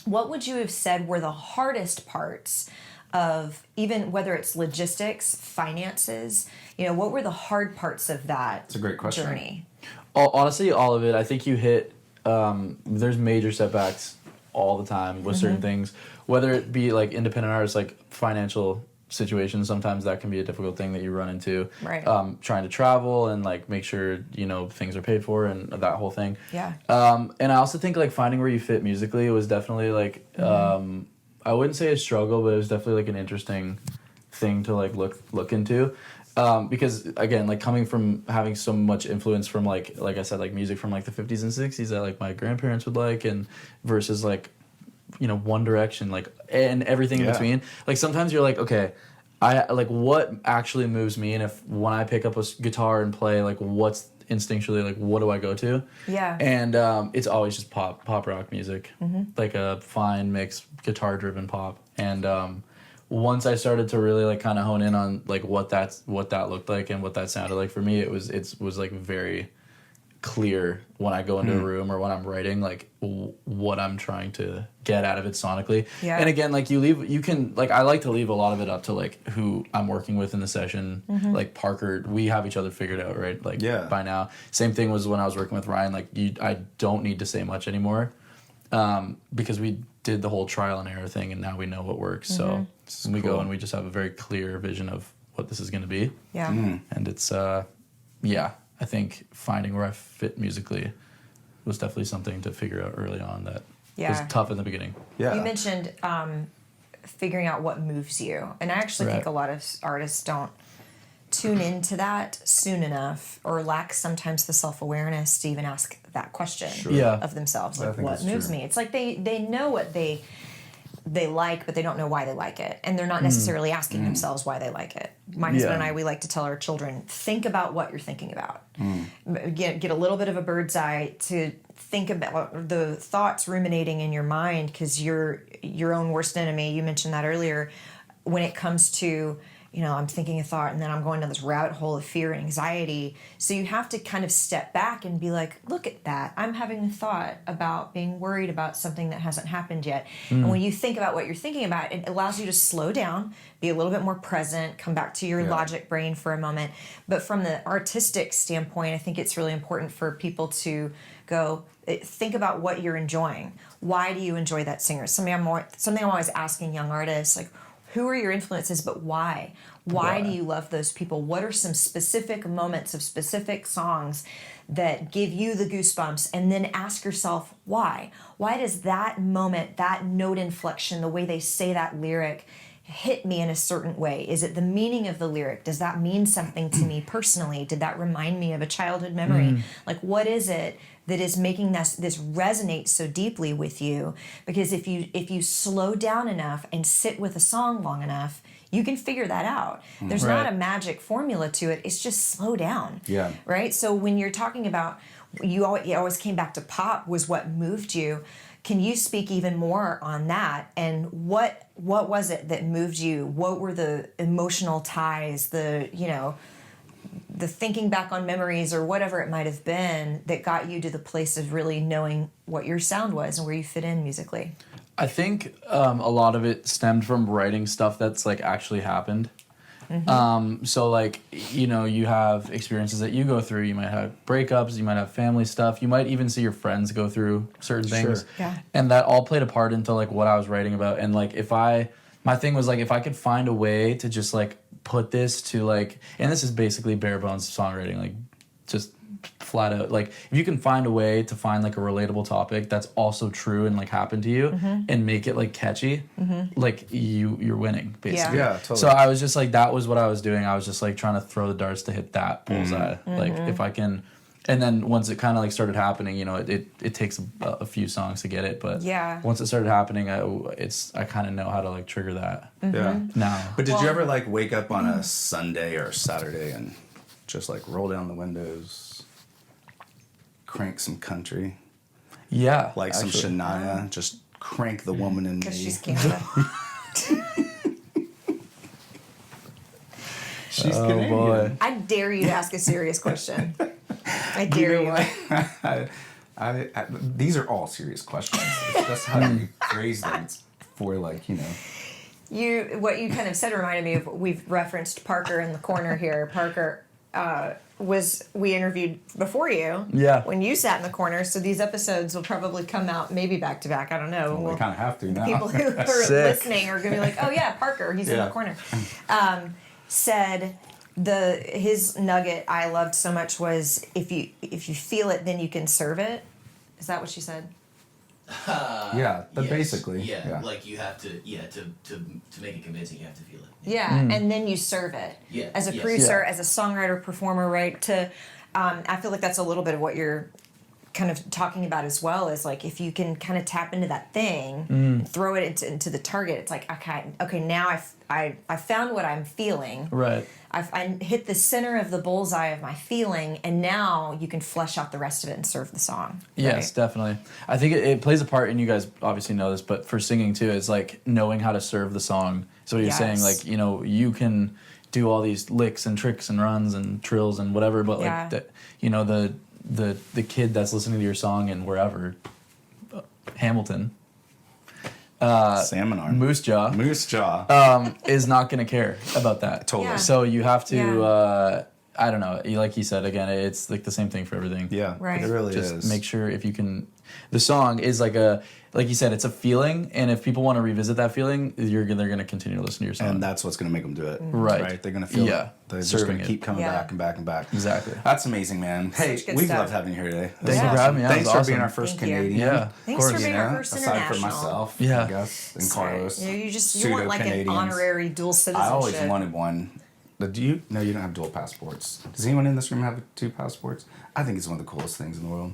what would you have said were the hardest parts of even whether it's logistics, finances, what were the hard parts of that a great question. journey? Honestly, all of it. I think you hit. There's major setbacks all the time with certain things, whether it be like independent artists, like financial situations. Sometimes that can be a difficult thing that you run into. Right. Trying to travel and like make sure things are paid for and that whole thing. Yeah. And I also think like finding where you fit musically was definitely like I wouldn't say a struggle, but it was definitely like an interesting thing to like look into. Because again, like coming from having so much influence from like I said, like music from like the 50s and 60s that like my grandparents would like, and versus like One Direction, like, and everything in Yeah. between. Like sometimes you're like, okay, I like what actually moves me, and if when I pick up a guitar and play, like what's instinctually like, what do I go to? Yeah. And it's always just pop rock music, like a fine mix, guitar driven pop. And once I started to really like kind of hone in on like what that looked like and what that sounded like for me, it was like very clear when I go into a room or when I'm writing, like what I'm trying to get out of it sonically. Yeah. And again, like you can like, I like to leave a lot of it up to like who I'm working with in the session. Like Parker, we have each other figured out, right? Like by now. Same thing was when I was working with Ryan, like I don't need to say much anymore because we did the whole trial and error thing and now we know what works. So we go and we just have a very clear vision of what this is going to be. Yeah. And it's, I think finding where I fit musically was definitely something to figure out early on that was tough in the beginning. Yeah. You mentioned figuring out what moves you. And I actually think a lot of artists don't tune into that soon enough or lack sometimes the self-awareness to even ask that question of themselves. Like, what moves me? It's like they know what they like, but they don't know why they like it. And they're not necessarily asking themselves why they like it. My husband and I, we like to tell our children, think about what you're thinking about. Get a little bit of a bird's eye to think about the thoughts ruminating in your mind, because you're your own worst enemy. You mentioned that earlier. When it comes to, I'm thinking a thought and then I'm going down this rabbit hole of fear and anxiety. So you have to kind of step back and be like, look at that. I'm having a thought about being worried about something that hasn't happened yet. And when you think about what you're thinking about, it allows you to slow down, be a little bit more present, come back to your logic brain for a moment. But from the artistic standpoint, I think it's really important for people to go, think about what you're enjoying. Why do you enjoy that singer? Something I'm always asking young artists, like, who are your influences, but why? Why do you love those people? What are some specific moments of specific songs that give you the goosebumps? And then ask yourself, why? Why does that moment, that note inflection, the way they say that lyric hit me in a certain way? Is it the meaning of the lyric? Does that mean something to me personally? Did that remind me of a childhood memory? Like, what is it that is making this resonate so deeply with you? Because if you slow down enough and sit with a song long enough, you can figure that out. There's not a magic formula to it. It's just slow down. Yeah. Right? So when you're talking about, you always came back to pop was what moved you. Can you speak even more on that? And what was it that moved you? What were the emotional ties, the thinking back on memories or whatever it might have been that got you to the place of really knowing what your sound was and where you fit in musically? I think a lot of it stemmed from writing stuff that's like actually happened. So like, you have experiences that you go through. You might have breakups, you might have family stuff, you might even see your friends go through certain things. Yeah. And that all played a part into like what I was writing about. And like my thing was like, if I could find a way to just like put this to like, and this is basically bare bones songwriting, like just flat out, like if you can find a way to find like a relatable topic that's also true and like happened to you and make it like catchy, like you're winning basically. Yeah, totally. So I was just like, that was what I was doing. I was just like trying to throw the darts to hit that bullseye. Like if I can, and then once it kind of like started happening, it takes a few songs to get it, but once it started happening, I kind of know how to like trigger that. Now. But did you ever like wake up on a Sunday or Saturday and just like roll down the windows, crank some country? Yeah. Like actually, some Shania, just crank the woman in me. Because she's Canada. She's Canadian. Boy. I dare you to ask a serious question. I dare you. I these are all serious questions. It's just how you phrase them for like, What you kind of said reminded me of, we've referenced Parker in the corner here. Parker we interviewed before you when you sat in the corner, so these episodes will probably come out maybe back to back. I don't know. Well, we kind of have to now. People who are listening are going to be like, oh yeah, Parker, he's in the corner. Said his nugget I loved so much was, if you feel it, then you can serve it. Is that what she said? Yes, basically. Yeah, like you have to to make it convincing, you have to feel it. Yeah, and then you serve it. Yeah. As a producer, as a songwriter, performer, right? I feel like that's a little bit of what you're kind of talking about as well is like if you can kind of tap into that thing and throw it into the target, it's like okay now I found what I'm feeling. Right. I hit the center of the bullseye of my feeling, and now you can flesh out the rest of it and serve the song. Yes, right? definitely. I think it plays a part, and you guys obviously know this, but for singing too, it's like knowing how to serve the song. So what you're saying, like, you know, you can do all these licks and tricks and runs and trills and whatever, but like that, you know, the kid that's listening to your song in wherever, Hamilton, Salmon arm. Moose Jaw, is not going to care about that. Totally. Yeah. So you have to, I don't know, like you said, again, it's like the same thing for everything. Yeah, Right. it really Just is. make sure if you can, the song is like like you said, it's a feeling, and if people want to revisit that feeling, they're going to continue to listen to your song. And that's what's going to make them do it. Right. They're going to feel it. They're just going Serving to it. keep coming back and back and back. Exactly. That's amazing, man. Hey, Such good we've stuff. loved having you here today. Thank you for having me. Yeah, Thanks it for was being awesome. our first Thank you. Canadian. Yeah, of Thanks course. for being our Yeah, first aside international. from myself, Yeah. I guess, and Sorry. Carlos. You want like an Pseudo-Canadians. honorary dual I citizenship. always wanted one. But do you? No, you don't have dual passports. Does anyone in this room have 2 passports? I think it's one of the coolest things in the world.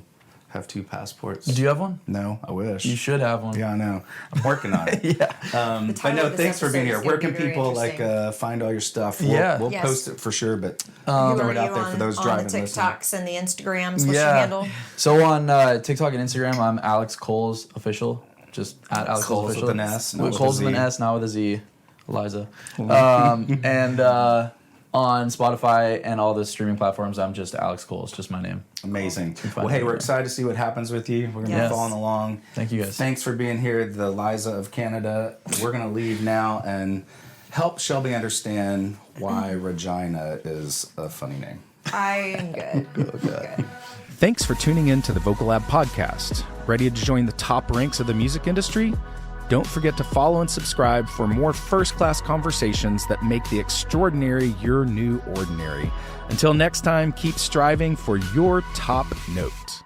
Have 2 passports. Do you have one? No, I wish. You should have one. Yeah, I know. I'm working on it. Yeah. The But title no, of this thanks for being episode here. is Where gonna can be very people like interesting. find all your stuff? Yeah. We'll Yes. post it for sure. But Who throw are it you out there for those on driving the listening. TikToks and the Instagrams? What's your handle? So on TikTok and Instagram, I'm Alex Coles Official. Just at Alex Coles Coles with Official. an S, not with a Coles with an Z. S, not with a Z. Eliza. And on Spotify and all the streaming platforms, I'm just Alex Coles, just my name. Amazing. find Well, hey, it, we're yeah. excited to see what happens with you. We're going to Yes. be following along. Thank you guys. Thanks for being here, the Liza of Canada. We're going to leave now and help Shelby understand why Regina is a funny name. I am good. Good. Thanks for tuning in to the Vocal Lab podcast. Ready to join the top ranks of the music industry? Don't forget to follow and subscribe for more first-class conversations that make the extraordinary your new ordinary. Until next time, keep striving for your top note.